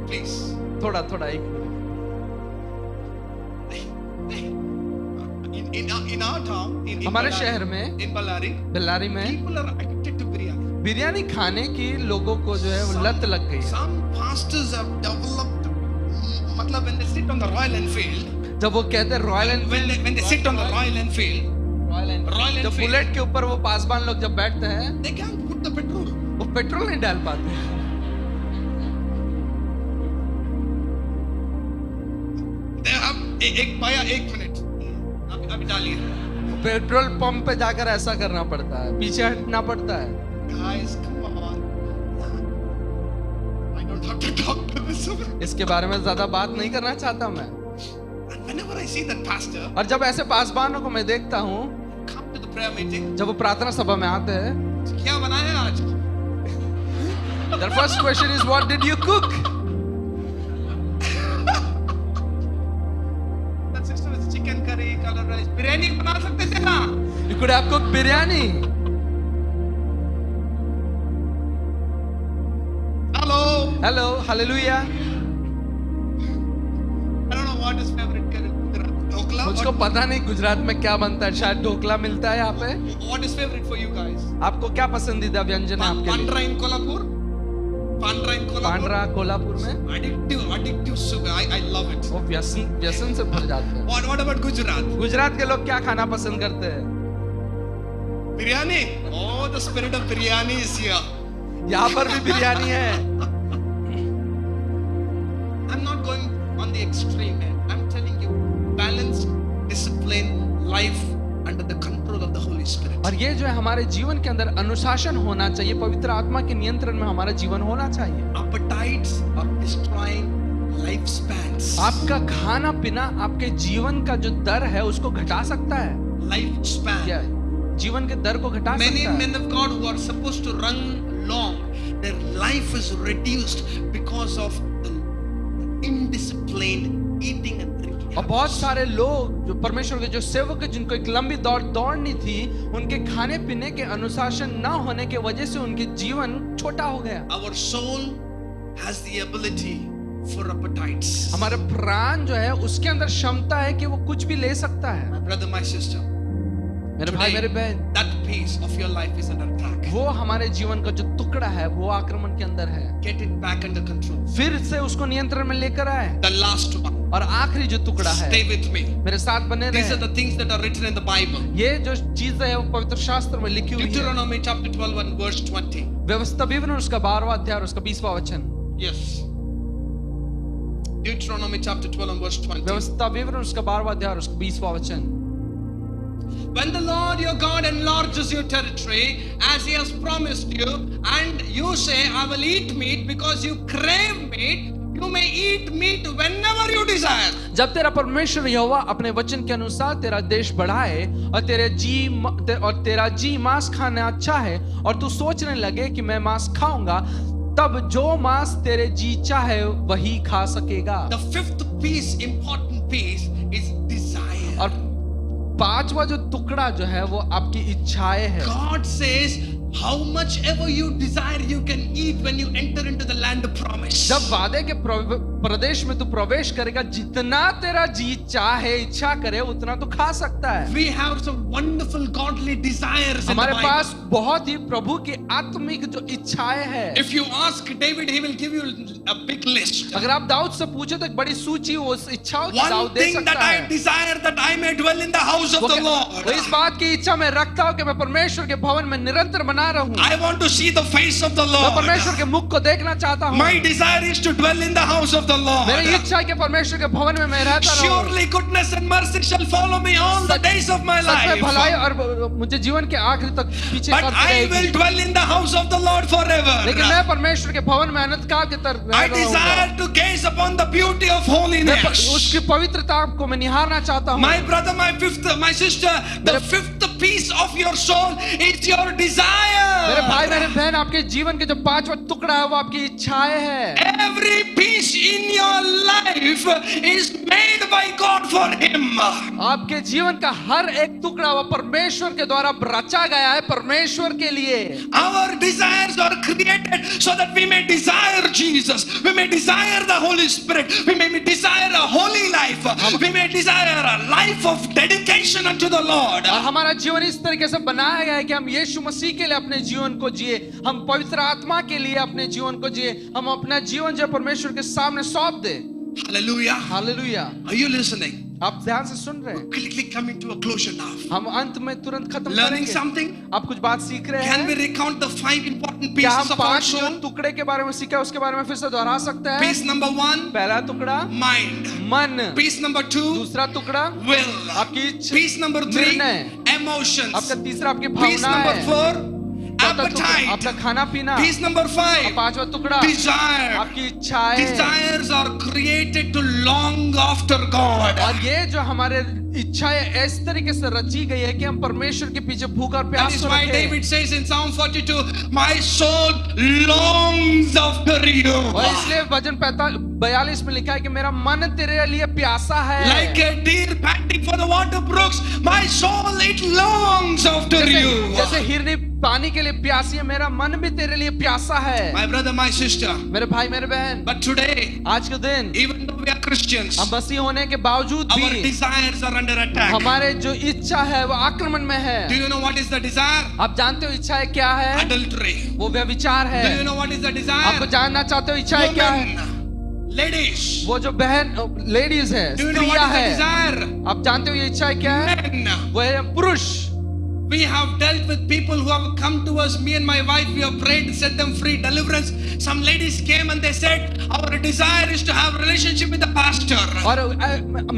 Please. थोड़ा 1 minute. In our town, in हमारे Ballari, शहर में, in Ballari, बेल्लारी में people are addicted to biryani. Biryani खाने की लोगों को जो है वो लत लग गई है। Some pastors have developed, मतलब when they sit on the Royal Enfield, जब वो कहते हैं royal Enfield, when they sit on the Royal Enfield, Royal जब Enfield, बुलेट के ऊपर वो पासवान लोग जब बैठते हैं, they can't put the petrol. वो पेट्रोल नहीं डाल पाते हैं। एक भैया 1 मिनट अभी डालिए। पेट्रोल पंप पे जाकर ऐसा करना पड़ता है, पीछे हटना पड़ता है। Guys, come on. I don't have to talk to this woman. इसके बारे में ज्यादा बात नहीं करना चाहता मैं। And whenever I see that pastor और जब ऐसे पासवानों को मैं देखता हूँ, come to the prayer meeting, जब वो प्रार्थना सभा में आते हैं, क्या बनाया आज? their first question is what did you cook? That sister is chicken curry, color rice, biryani बना सकते थे ना? You could have cooked biryani. Hello. Hello, hallelujah. I don't know what is favorite curry. Dhokla. मुझको पता नहीं गुजरात में क्या बनता है, शायद ढोकला मिलता है यहाँ पे। What is favorite for you guys? आपको क्या पसंदीदा व्यंजन है आपके लिए? Pandra in Kolhapur. Pandra in Kolhapur. पांडरा Kolhapur में Addictive sugar. I love it. वो व्यसन से भर जाते हैं। What about Gujarat? गुजरात के लोग क्या खाना पसंद करते हैं? Biryani. Oh, the spirit of biryani is here. यहाँ पर भी बिरयानी है। I'm not going on the extreme end. I'm telling you, balanced, disciplined life under the control of the Holy Spirit. और ये जो है हमारे जीवन के अंदर अनुशासन होना चाहिए, पवित्र आत्मा के नियंत्रण में हमारा जीवन होना चाहिए। Appetites are destroying lifespans. आपका खाना पीना आपके जीवन का जो दर है उसको घटा सकता है। Lifespan. क्या जीवन के दर को घटा Many सकता है। men of God who are supposed to run long, their life is reduced because of the indisciplined eating and drinking. और बहुत सारे लोग जो परमेश्वर के जो सेवक है, जिनको एक लंबी दौड़ दौड़नी थी, उनके खाने पीने के अनुशासन न होने के वजह से उनके जीवन छोटा हो गया। Our soul has the ability for appetites. हमारे प्राण जो है उसके अंदर क्षमता है कि वो कुछ भी ले सकता है। My brother, my sister, मेरे भाई मेरे बहन, that piece of your life is under attack. वो हमारे जीवन का जो टुकड़ा है वो आक्रमण के अंदर है। Get it back under control. फिर से उसको नियंत्रण में लेकर आए। The last one. और आखिरी जो टुकड़ा है, Stay with me. मेरे साथ बने These are रहे। the things that are written in the Bible. ये जो चीजें है वो पवित्र शास्त्र में लिखी हुई है। Deuteronomy chapter 12 and verse 20. व्यवस्था विवरण उसका 12वां अध्याय और उसका 20वां वचन। Yes. Deuteronomy chapter 12 and verse 20. व्यवस्था विवरण उसका 12वां अध्याय और उसका 20वां वचन। When the Lord your God enlarges your territory as he has promised you, and you say, I will eat meat because you crave meat, you may eat meat whenever you desire. जब तेरा परमेश्वर यहोवा अपने वचन के अनुसार तेरा देश बढ़ाए और तेरा जी मांस खाना अच्छा है और तू सोचने लगे कि मैं मांस खाऊंगा, तब जो मांस तेरे जी चाहे वही खा सकेगा। The fifth piece, important piece, is desire. और पांचवा जो टुकड़ा जो है वो आपकी इच्छाएं है। God says, how much ever you desire you can eat when you enter into the land of promise. जब वादे के प्रदेश में तू प्रवेश करेगा, जितना तेरा जी चाहे इच्छा करे उतना तू खा सकता है। We have some wonderful godly desires in the हमारे Bible. पास बहुत ही प्रभु की आत्मिक जो इच्छाएं है। If you ask David, he will give you a big list. अगर आप दाऊद से पूछे तो एक बड़ी सूची उस इच्छाओं की One दाऊद दे thing सकता that I है। desire, that I may dwell in the house of the Lord. वो इस बात की इच्छा में रखता हूँ कि मैं परमेश्वर के भवन में निरंतर बना रहूं। I want to see the face of the मैं Lord. परमेश्वर के मुख को देखना चाहता हूँ। My desire is to dwell in the house of the Lord. मेरी इच्छा है कि परमेश्वर के भवन में मैं रहता रहूं। Surely goodness and mercy shall follow me all the days of my सच में भलाई life. और मुझे जीवन के आखिरी तक पीछे But करती I will रहेगी। dwell in the house of the Lord forever. लेकिन मैं परमेश्वर के भवन में अनंत काल के तरफ I desire to gaze upon the beauty of holiness. उसकी पवित्रता को मैं निहारना चाहता हूँ। My brother, my sister, the fifth piece of your soul is your मेरे desire. भाई मेरे बहन, आपके जीवन के जो पांचवा टुकड़ा है वो आपकी इच्छाएं है। Every piece in your life is made by God for Him. आपके जीवन का हर एक टुकड़ा वो परमेश्वर के द्वारा रचा गया है, परमेश्वर के लिए। Our desires are created so that we may desire Jesus. We may desire the Holy Spirit. We may desire a holy life. We may desire a life of dedication unto the Lord. और हमारा जीवन इस तरीके से बनाया गया है कि हम यीशु मसीह के लिए अपने जीवन को जिए, हम पवित्र आत्मा के लिए अपने जीवन को जिए, हम अपना जीवन जो परमेश्वर के सामने सौंप दे। Hallelujah. Hallelujah. Are you listening? आप ध्यान से सुन रहे हैं, quickly coming to a closure now. हम अंत में तुरंत खत्म Learning करेंगे। something? आप कुछ बात सीख रहे Can we हैं? recount the 5 important क्या pieces हम of our 5 soul? टुकड़े के बारे में सीखा है, उसके बारे में फिर से दोहरा सकते हैं? Piece number 1, पहला टुकड़ा mind. मन, Piece number 2, दूसरा टुकड़ा will. आपकी इच्छा, Piece number 3, निर्णय, emotions. आपका तीसरा आपकी Piece number भावनाएं, 4, चौथा टुकड़ा appetite. आपका खाना पीना, Piece number 5, पांचवा टुकड़ा desire. आपकी इच्छाएं। Desires are created to long after God. और ये जो हमारे इच्छाएं इस तरीके से रची गई है कि हम परमेश्वर के पीछे भूख और That प्यास is से why रखें। David says in Psalm 42, my soul longs after you. और इसलिए भजन 42 में लिखा है कि मेरा मन तेरे लिए प्यासा है। Like a deer panting for the water brooks, my soul it longs after you. जैसे हिरनी पानी के लिए प्यासी है, मेरा मन भी तेरे लिए प्यासा है। My brother, my sister. मेरे भाई मेरे बहन, But today, आज के दिन even though we are Christians, हम मसीह होने के बावजूद our भी desires are under attack. हमारे जो इच्छा है वो आक्रमण में है। Do you know what is the desire? आप जानते हो इच्छाएं क्या है? Adultery. वो व्यभिचार है। Do you know what is the आपको desire? जानना चाहते हो इच्छाएं क्या है? Women, ladies. वो जो बहन लेडीज है, Do you know स्त्रियां what is the है, desire? आप जानते हो ये इच्छाएं क्या है? Men. वो है पुरुष। We have dealt with people who have come to us, me and my wife, we have prayed, set them free, deliverance. Some ladies came and they said, our desire is to have relationship with the pastor. और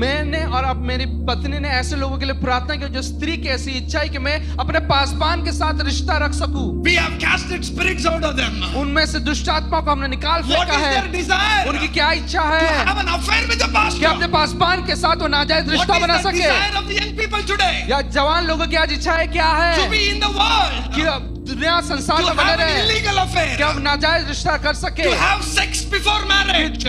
मैंने और अब मेरी पत्नी ने ऐसे लोगों के लिए प्रार्थना की जो स्त्री की ऐसी इच्छा है कि मैं अपने पासबान के साथ रिश्ता रख सकूं। We have casted spirits out of them. उनमें से दुष्ट आत्मा को हमने निकाल What फेंका is है। their desire? उनकी क्या इच्छा To है have an affair with the कि pastor. अपने पासबान के साथ वो नाजायज What रिश्ता बना is the सके। desire of the young people today? या जवान लोगों की आज इच्छा है क्या है To be in the world. कि दुनिया संसार To में बने have an रहे, illegal affair. कि हम नाजायज रिश्ता कर सके, To have sex before marriage.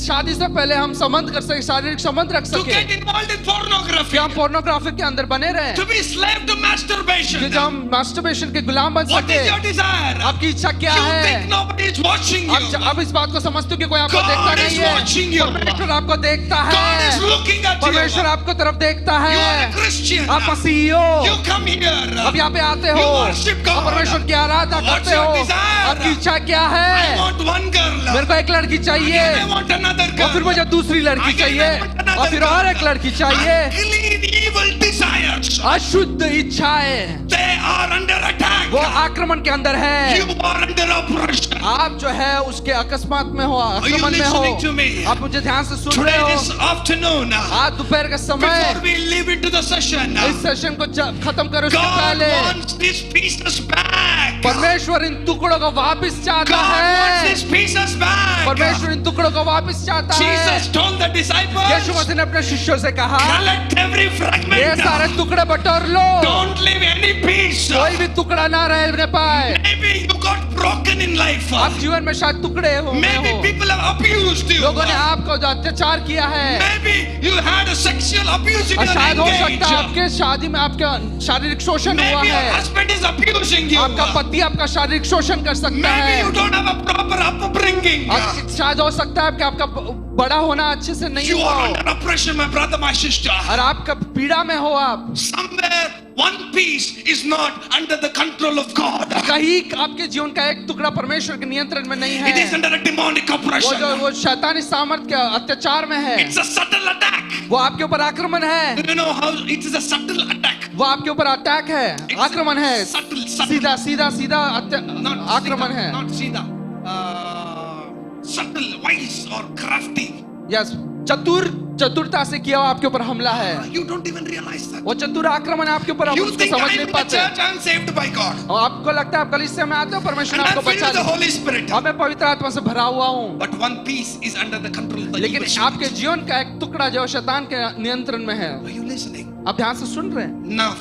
शादी से पहले हम संबंध कर सके, शारीरिक संबंध रख To सके, get involved in कि pornography. हम पोर्नोग्राफी के अंदर बने रहे, To be slave to कि masturbation. जो हम मास्टरबेशन के गुलाम बन What सके। is your desire? आपकी इच्छा क्या You है? think nobody is watching you. अब इस बात को समझते हो कि कोई आपको God देखता is नहीं है। watching you. परमेश्वर आपको देखता God is है। looking at you. परमेश्वर आपको तरफ देखता You are है। a Christian. आप मसीही हो। You come here. अब यहाँ पे आते हो, You worship God. और परमेश्वर की आराधना What's करते your हो। desire? आपकी इच्छा क्या I है? want one girl. मेरे को एक लड़की चाहिए, Again, I want another और फिर girl. मुझे दूसरी लड़की Again, चाहिए, I want another और फिर और एक girl. लड़की चाहिए। Unclean, evil desires. अशुद्ध इच्छाएं They are under attack. वो आक्रमण के अंदर है। You are under oppression. आप जो है उसके अकस्मात में हो, you आक्रमण में listening to हो। me? आप मुझे ध्यान से सुन रहे Today, हो। this afternoon, आज दोपहर के समय before we leave into the session, इस सेशन को खत्म करो उसके God पहले wants these pieces back. परमेश्वर इन टुकड़ों को वापस चाहता God wants है। these pieces back. परमेश्वर इन टुकड़ों को वापस चाहता है। Jesus told the disciples, यीशु मसीह ने अपने शिष्यों से कहा, collect every ये fragment. सारे टुकड़े बटोर लो, Don't leave any piece. कोई भी टुकड़ा ना रहने पाए। Maybe you got broken in life. आप जीवन में शायद टुकड़े हो Maybe people have abused you. लोगों ने आपको जो अत्याचार किया है, Maybe you had a sexual abuse in और your शायद हो सकता है engage. आपके शादी में आपका शारीरिक शोषण हुआ Maybe your है। husband is abusing you. आपका पति आपका शारीरिक शोषण कर सकता Maybe है। you don't have a proper upbringing. और शायद हो सकता है कि आपका बड़ा होना अच्छे से नहीं You हुआ are हो, under oppression, my brother, my sister. और आपका पीड़ा में हो आप। Somewhere one piece is not under the control of God. कहीं आपके जीवन का एक टुकड़ा परमेश्वर के नियंत्रण में नहीं It is है। under a demonic oppression. वो शैतानी सामर्थ्य के अत्याचार में है। It's a subtle attack. वो आपके ऊपर आक्रमण है। Do you know how it is a subtle attack? वो आपके ऊपर अटैक है, आक्रमण है। Subtle. सीधा सीधा सीधा Not आक्रमण Sida, है। not Sida. Subtle, wise or crafty. Yes, चतुरता से किया हुआ आपके ऊपर हमला है। You don't even realize that. वो चतुर आक्रमण आपके ऊपर, आप You उसको think समझ I'm नहीं in the पाते। church, I'm saved by God. और आपको लगता है आप कलीसिया में आते हो, परमेश्वर And ने I'm आपको filled बचा with the लिया, Holy Spirit. और मैं पवित्र आत्मा से भरा हुआ हूँ। But one piece is under the control of the लेकिन evil spirit. आपके जीवन का एक टुकड़ा जो शैतान के नियंत्रण में है। Are you listening? आप ध्यान से सुन रहे हैं। Now,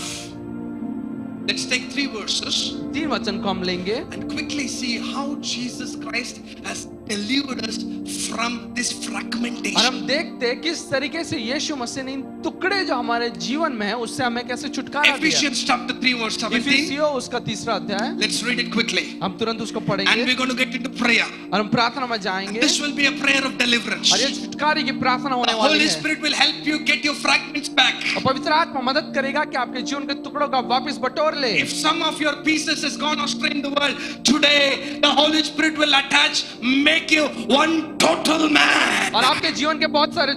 let's take 3 verses 3 वचन को हम लेंगे and quickly see how Jesus Christ has delivered us from this और fragmentation. हम देखते हैं किस तरीके से यीशु मसीह ने इन टुकड़े जो हमारे जीवन में है उससे हमें कैसे छुटकारा दिया। Ephesians chapter 3 verse 17. इफिसियों उसका 3रा अध्याय, Let's read it quickly. हम तुरंत उसको And पढ़ेंगे we're going to get into prayer. और हम प्रार्थना में जाएंगे This will be a prayer of deliverance. और ये छुटकारे की प्रार्थना The होने वाली Holy है। Spirit will help you get your fragments back. और पवित्र आत्मा मदद करेगा कि आपके जीवन के टुकड़ों को आप वापस बटोर ले। If some of your pieces has gone astray in the world, today the Holy Spirit will attach, make you one total man. और आपके जीवन के बहुत सारे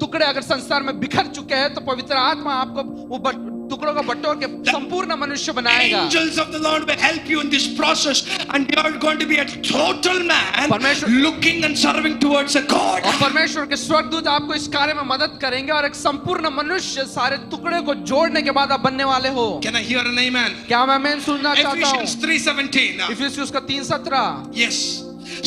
टुकड़े अगर संसार में बिखर चुके हैं तो पवित्र आत्मा आपको वो टुकड़ों को बटोर के संपूर्ण मनुष्य बनाएगा। Angels of the Lord will help you in this process, and you are going to be a total man, looking and serving towards a God. और परमेश्वर के स्वर्गदूत आपको इस कार्य में मदद करेंगे और एक संपूर्ण मनुष्य सारे टुकड़े को जोड़ने के बाद आप बनने वाले हो। Can I hear an amen? क्या मैं आमीन सुनना चाहता हूँ? Ephesians 3:17. इफिसियों का 3:17। Yes.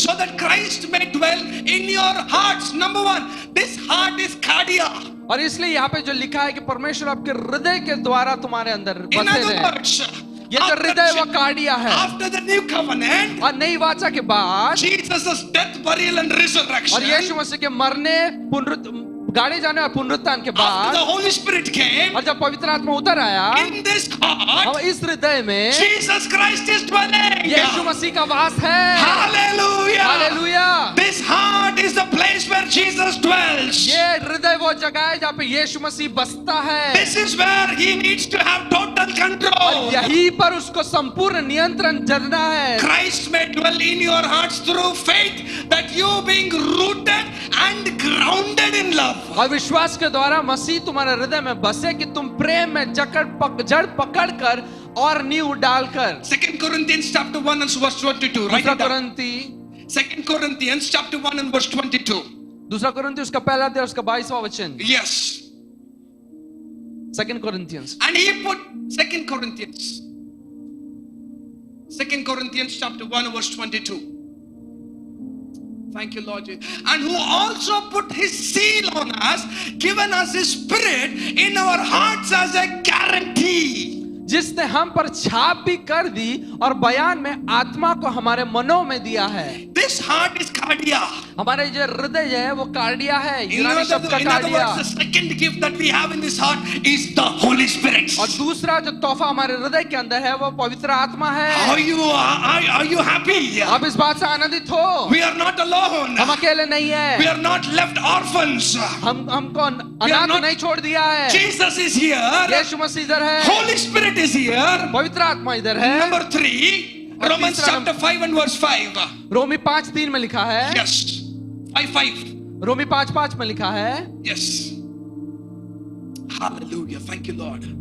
So that Christ may dwell in your hearts. Number one, this heart is cardia. और इसलिए यहाँ पे जो लिखा है कि परमेश्वर आपके हृदय के द्वारा तुम्हारे अंदर In बसे other रहे। words, ये जो हृदय वो कार्डिया है। after the new covenant, और नई वाचा के बाद Jesus' death, burial and resurrection, और यीशु मसीह के मरने गाड़े जाने और पुनरुत्थान के after बाद the Holy Spirit came, और जब पवित्र आत्मा उतर आया in this heart, और इस हृदय में Jesus Christ is dwelling. यीशु मसीह का वास है। Hallelujah. Hallelujah. This heart is the place where Jesus dwells. ये हृदय वो जगह है जहाँ पे यीशु मसीह बसता है। This is where he needs to have total और control. यहीं पर उसको संपूर्ण नियंत्रण जरना है। Christ may dwell in your hearts through faith, that you being rooted and grounded in love. और विश्वास के द्वारा मसीह तुम्हारे हृदय में बसे कि तुम प्रेम में जड़ पकड़ कर और नींव डालकर। 2 Corinthians chapter 1 and verse 22. Write दूसरा it down. कुरिन्ती 2 Corinthians chapter 1 and verse 22. दूसरा कुरिन्ती उसका पहला अध्याय उसका 22वां वचन। Yes. 2 Corinthians And he put 2 Corinthians chapter 1 verse 22. Thank you, Lord Jesus. And who also put his seal on us, given us his spirit in our hearts as a guarantee. जिसने हम पर छाप भी कर दी और बयान में आत्मा को हमारे मनों में दिया है। This heart is cardia. हमारे जो हृदय है वो कार्डिया है। In यूनानी शब्द का other cardia. words, the second gift that we have in this heart is the Holy Spirit. और दूसरा जो तोहफा हमारे हृदय के अंदर है वो पवित्र आत्मा है। Are you happy? आप इस बात से आनंदित हो? We are not alone. हम अकेले नहीं है। We are not left orphans. हमको अनाथ नहीं छोड़ दिया है। Jesus is here. यीशु मसीह इधर है। Holy Spirit is here. पवित्र आत्मा इधर है। Number 3, Romans chapter 5 and verse 5. रोमी 5:3 में लिखा है। Yes. 5:5. रोमी 5:5 में लिखा है। Yes. Hallelujah. Thank you, Lord.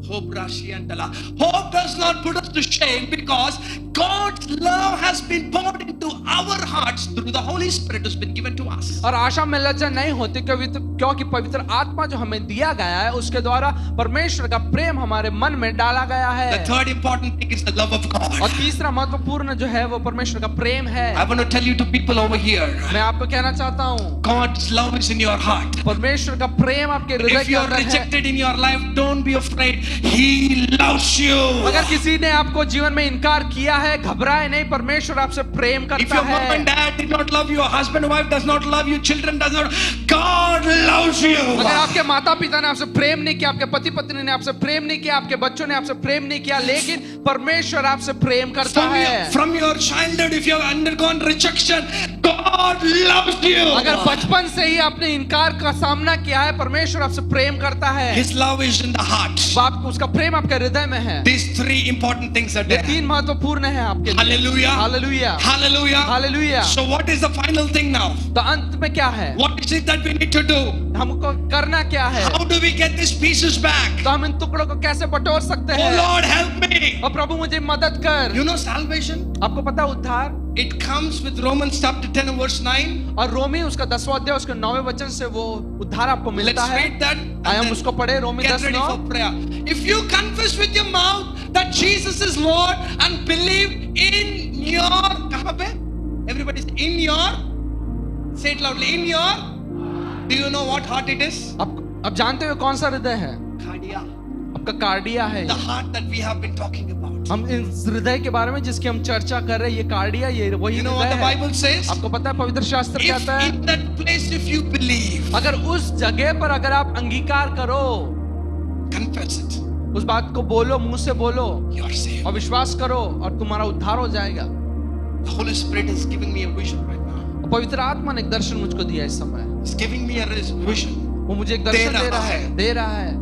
Hope Rashi and Dala. Hope does not put us to shame, because God's love has been poured into our hearts through the Holy Spirit who's been given to us. और आशा में लज्जा नहीं होती क्योंकि पवित्र आत्मा जो हमें दिया गया है उसके द्वारा परमेश्वर का प्रेम हमारे मन में डाला गया है। The third important thing is the love of God. और तीसरा महत्वपूर्ण जो है वो परमेश्वर का प्रेम है। I want to tell you to people over here, मैं आपको कहना चाहता हूँ God's love is in your heart. परमेश्वर का प्रेम आपके हृदय If के you are अंदर है। rejected in your life, don't be afraid. He loves you. अगर किसी ने आपको जीवन में इनकार किया है घबराए नहीं, परमेश्वर आपसे प्रेम If करता your mom है। and dad did not love you, your husband and wife does not love you, children does not, God loves you. अगर आपके माता पिता ने आपसे प्रेम नहीं किया, आपके पति पत्नी ने आपसे प्रेम नहीं किया, आपके बच्चों ने आपसे प्रेम नहीं किया, लेकिन परमेश्वर आपसे प्रेम करता है। From your childhood, if you have undergone rejection, God loves you. अगर बचपन से ही आपने इनकार का सामना किया है, परमेश्वर आपसे प्रेम करता है। His love is in the heart. उसका प्रेम आपके हृदय में है। These 3 important things are ये there. 3 महत्वपूर्ण है आपके लिए। Hallelujah. Hallelujah Hallelujah. Hallelujah. So what is the final thing now? तो अंत में क्या है? What is it that we need to do? हमको करना क्या है? How do we get these pieces back? तो हम इन टुकड़ों को कैसे बटोर सकते Oh हैं? Lord, help me. और प्रभु मुझे मदद कर। You know salvation? आपको पता है उद्धार? It comes with Romans chapter 10 and verse 9. और रोमी उसका 10वां अध्याय उसके 9वें वचन से वो उद्धार आपको मिलता Let's है। read that. आइए हम and उसको पढ़े। रोमी Get 10 ready 9। for prayer. If you confess with your mouth that Jesus is Lord and believe in your, कहाँ पे? Everybody say in your. Say it loudly. In your. Do you know what heart it is? अब जानते हो कौन सा हृदय है? Cardia. आपका कार्डिया है। The heart that we have been talking about. हम इस हृदय के बारे में जिसकी हम चर्चा कर रहे हैं, ये कार्डिया, ये वही You know what हृदय the है। Bible says? आपको पता है पवित्र शास्त्र If कहता है, in that place if you believe, अगर उस जगह पर अगर आप अंगीकार करो, confess it, उस बात को बोलो, मुंह से बोलो you are saved. और विश्वास करो और तुम्हारा उद्धार हो जाएगा। The Holy Spirit is giving me a vision right now. और पवित्र आत्मा ने एक दर्शन मुझको दिया इस समय। He's giving me a vision. वो मुझे एक दर्शन दे रहा है।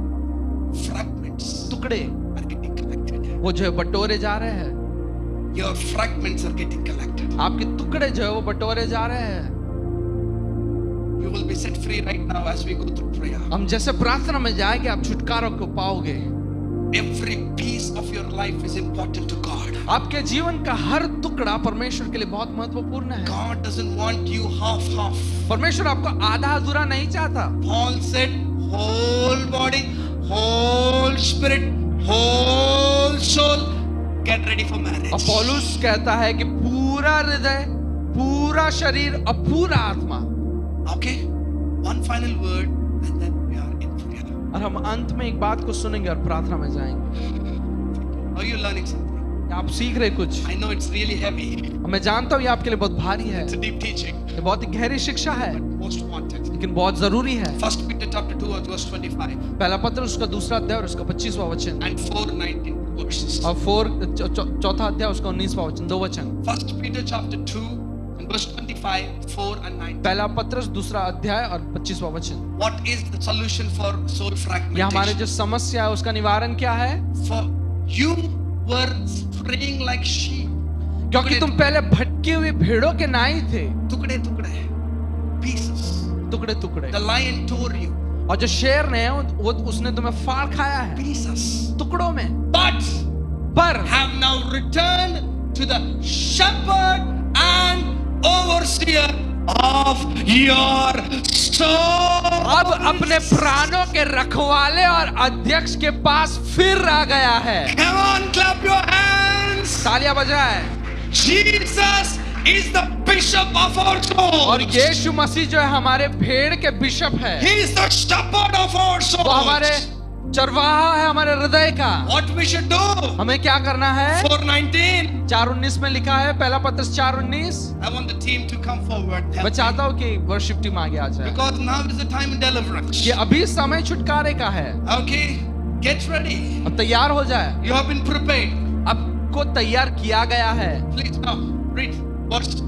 Fragments टुकड़े are getting collected. वो जो है बटोरे जा रहे हैं। Your fragments are getting collected. आपके टुकड़े जो है वो बटोरे जा रहे हैं। We will be set free right now as we go through prayer. हम जैसे प्रार्थना में जाएंगे आप छुटकारा को पाओगे। Every piece of your life is important to God. आपके जीवन का हर टुकड़ा परमेश्वर के लिए बहुत महत्वपूर्ण है। God doesn't want you half. परमेश्वर आपको आधा अधूरा नहीं चाहता। Paul said, whole body, whole spirit, whole soul, get ready for marriage. और पौलुस कहता है कि पूरा हृदय, पूरा शरीर और पूरा आत्मा। Okay? One final word and then we are in prayer. और हम अंत में एक बात को सुनेंगे और प्रार्थना में जाएंगे। Are you learning something? आप सीख रहे कुछ? I know it's really heavy. और मैं जानता हूँ ये आपके लिए बहुत भारी है। It's a deep teaching. ये बहुत ही गहरी शिक्षा है, Most wanted. लेकिन बहुत जरूरी है। 1 Peter chapter 2 verse 25 पहला पत्र उसका दूसरा अध्याय और उसका 25वां वचन and 4:19 verses. और चौथा अध्याय उसका 19वां वचन, 2 वचन। 1 Peter chapter 2 and verse 25, 4 and 9. पहला पत्र दूसरा अध्याय और 25वां वचन। What is the solution for soul ये हमारे fragmentation? जो समस्या है उसका निवारण क्या है? For you were straying like sheep. क्योंकि तुम पहले भटकी हुई भेड़ों के नाई थे। टुकड़े pieces. टुकड़े टुकड़े। The lion tore you. और जो शेर ने वो उसने तुम्हें फाड़ खाया है Pieces. टुकड़ों में। But पर have now returned to the shepherd and overseer of your soul. अब अपने प्राणों के रखवाले और अध्यक्ष के पास फिर आ गया है। Come on, clap your hands. तालियां बजाए। Jesus is the bishop of our और soul. यीशु मसीह जो है हमारे भेड़ के बिशप है। He is the shepherd of our वो हमारे soul. चरवाहा है हमारे हृदय का। What we should do? हमें क्या करना है? 4:19. 4:19 में लिखा है, पहला पत्रस 4:19। I want the team to come forward. मैं चाहता हूँ कि वर्शिप टीम आगे आ जाए, Because now is the time of deliverance. कि अभी समय छुटकारे का है। Okay, get ready. अब तैयार हो जाए। You have been prepared. आपको तैयार किया गया है। Please now read verse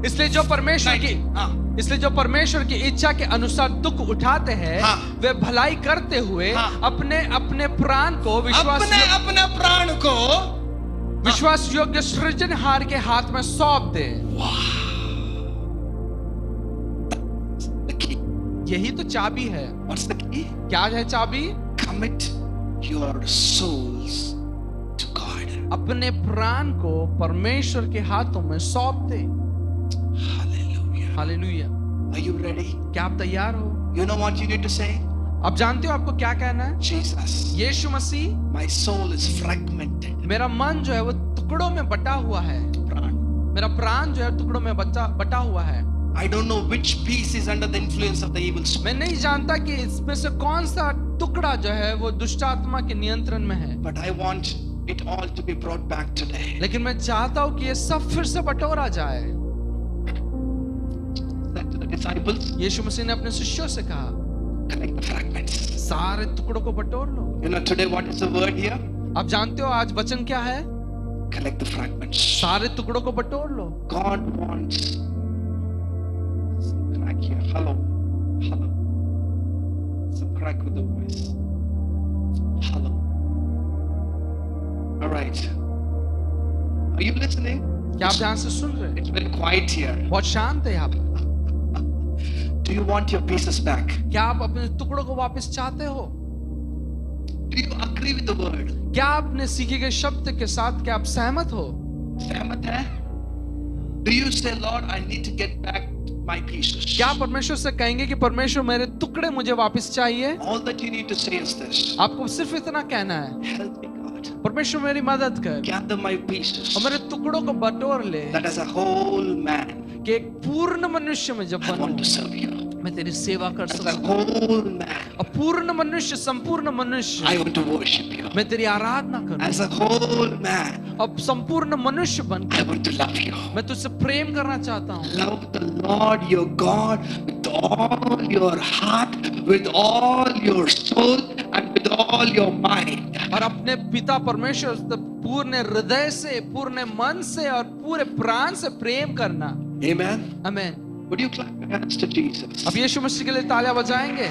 इसलिए जो परमेश्वर की 19. इसलिए जो परमेश्वर की इच्छा के अनुसार दुख उठाते हैं, हाँ। वे भलाई करते हुए हाँ। अपने अपने प्राण को अपने प्राण को विश्वास योग्य सृजनहार के हाथ में सौंप दे। the key. यही तो चाबी है। What's the key? क्या है चाबी? Commit your souls to God. अपने प्राण को परमेश्वर के हाथों में सौंप दे। Hallelujah. Hallelujah. Are you ready? क्या आप तैयार हो? You know what you need to say? आप जानते हो आपको क्या कहना है? Jesus, Yeshu Masih, my soul is fragmented. मेरा मन जो है वो टुकड़ों में बटा हुआ है। प्राण. मेरा प्राण जो है टुकड़ों में बटा हुआ है। I don't know which piece is under the influence of the evil spirit. मैं नहीं जानता कि इसमें से कौन सा टुकड़ा जो है वो दुष्ट आत्मा के नियंत्रण में है, But I want it all to be brought back today. लेकिन मैं चाहता हूँ कि ये सब फिर से बटोरा जाए। Said to the disciples, यीशु मसीह ने अपने शिष्यों से कहा, collect the fragments. सारे टुकड़ों को बटोर लो। You know today what is the word here? आप जानते हो आज वचन क्या है? Collect the fragments. सारे टुकड़ों को बटोर लो। God wants some crack here. Hello. Some crack with the voice. Hello. All right. Are you listening? क्या आप ध्यान से सुन रहे हैं? It's very quiet here. बहुत शांत है यहाँ पे। Do you want your pieces back? क्या आप अपने टुकड़ों को वापस चाहते हो? Do you agree with the word? क्या आपने सीखे गए शब्द के साथ क्या आप सहमत हो? सहमत है? Do you say, Lord, I need to get back my pieces? क्या आप परमेश्वर से कहेंगे कि परमेश्वर मेरे टुकड़े मुझे वापस चाहिए? All that you need to say is this. आपको सिर्फ इतना कहना है, Help me, God. परमेश्वर मेरी मदद कर Gather my pieces. और मेरे टुकड़ों को बटोर ले That as a whole man, कि एक पूर्ण मनुष्य में जब I want बनूं to serve you. मैं तेरी सेवा कर As a सकूं। whole man, और पूर्ण मनुष्य, संपूर्ण मनुष्य I want to worship you. मैं तेरी आराधना करूं। As a whole man, अब संपूर्ण मनुष्य बन I want to love you. मैं तुझसे प्रेम करना चाहता हूँ। Love the Lord your God with all your heart, with all your soul, and with all your mind. और अपने पिता परमेश्वर से पूर्ण हृदय से, पूर्ण मन से और पूरे प्राण से प्रेम करना। Amen. आमीन। Would you clap your hands to Jesus? अब यीशु मसीह के लिए तालियां बजाएंगे।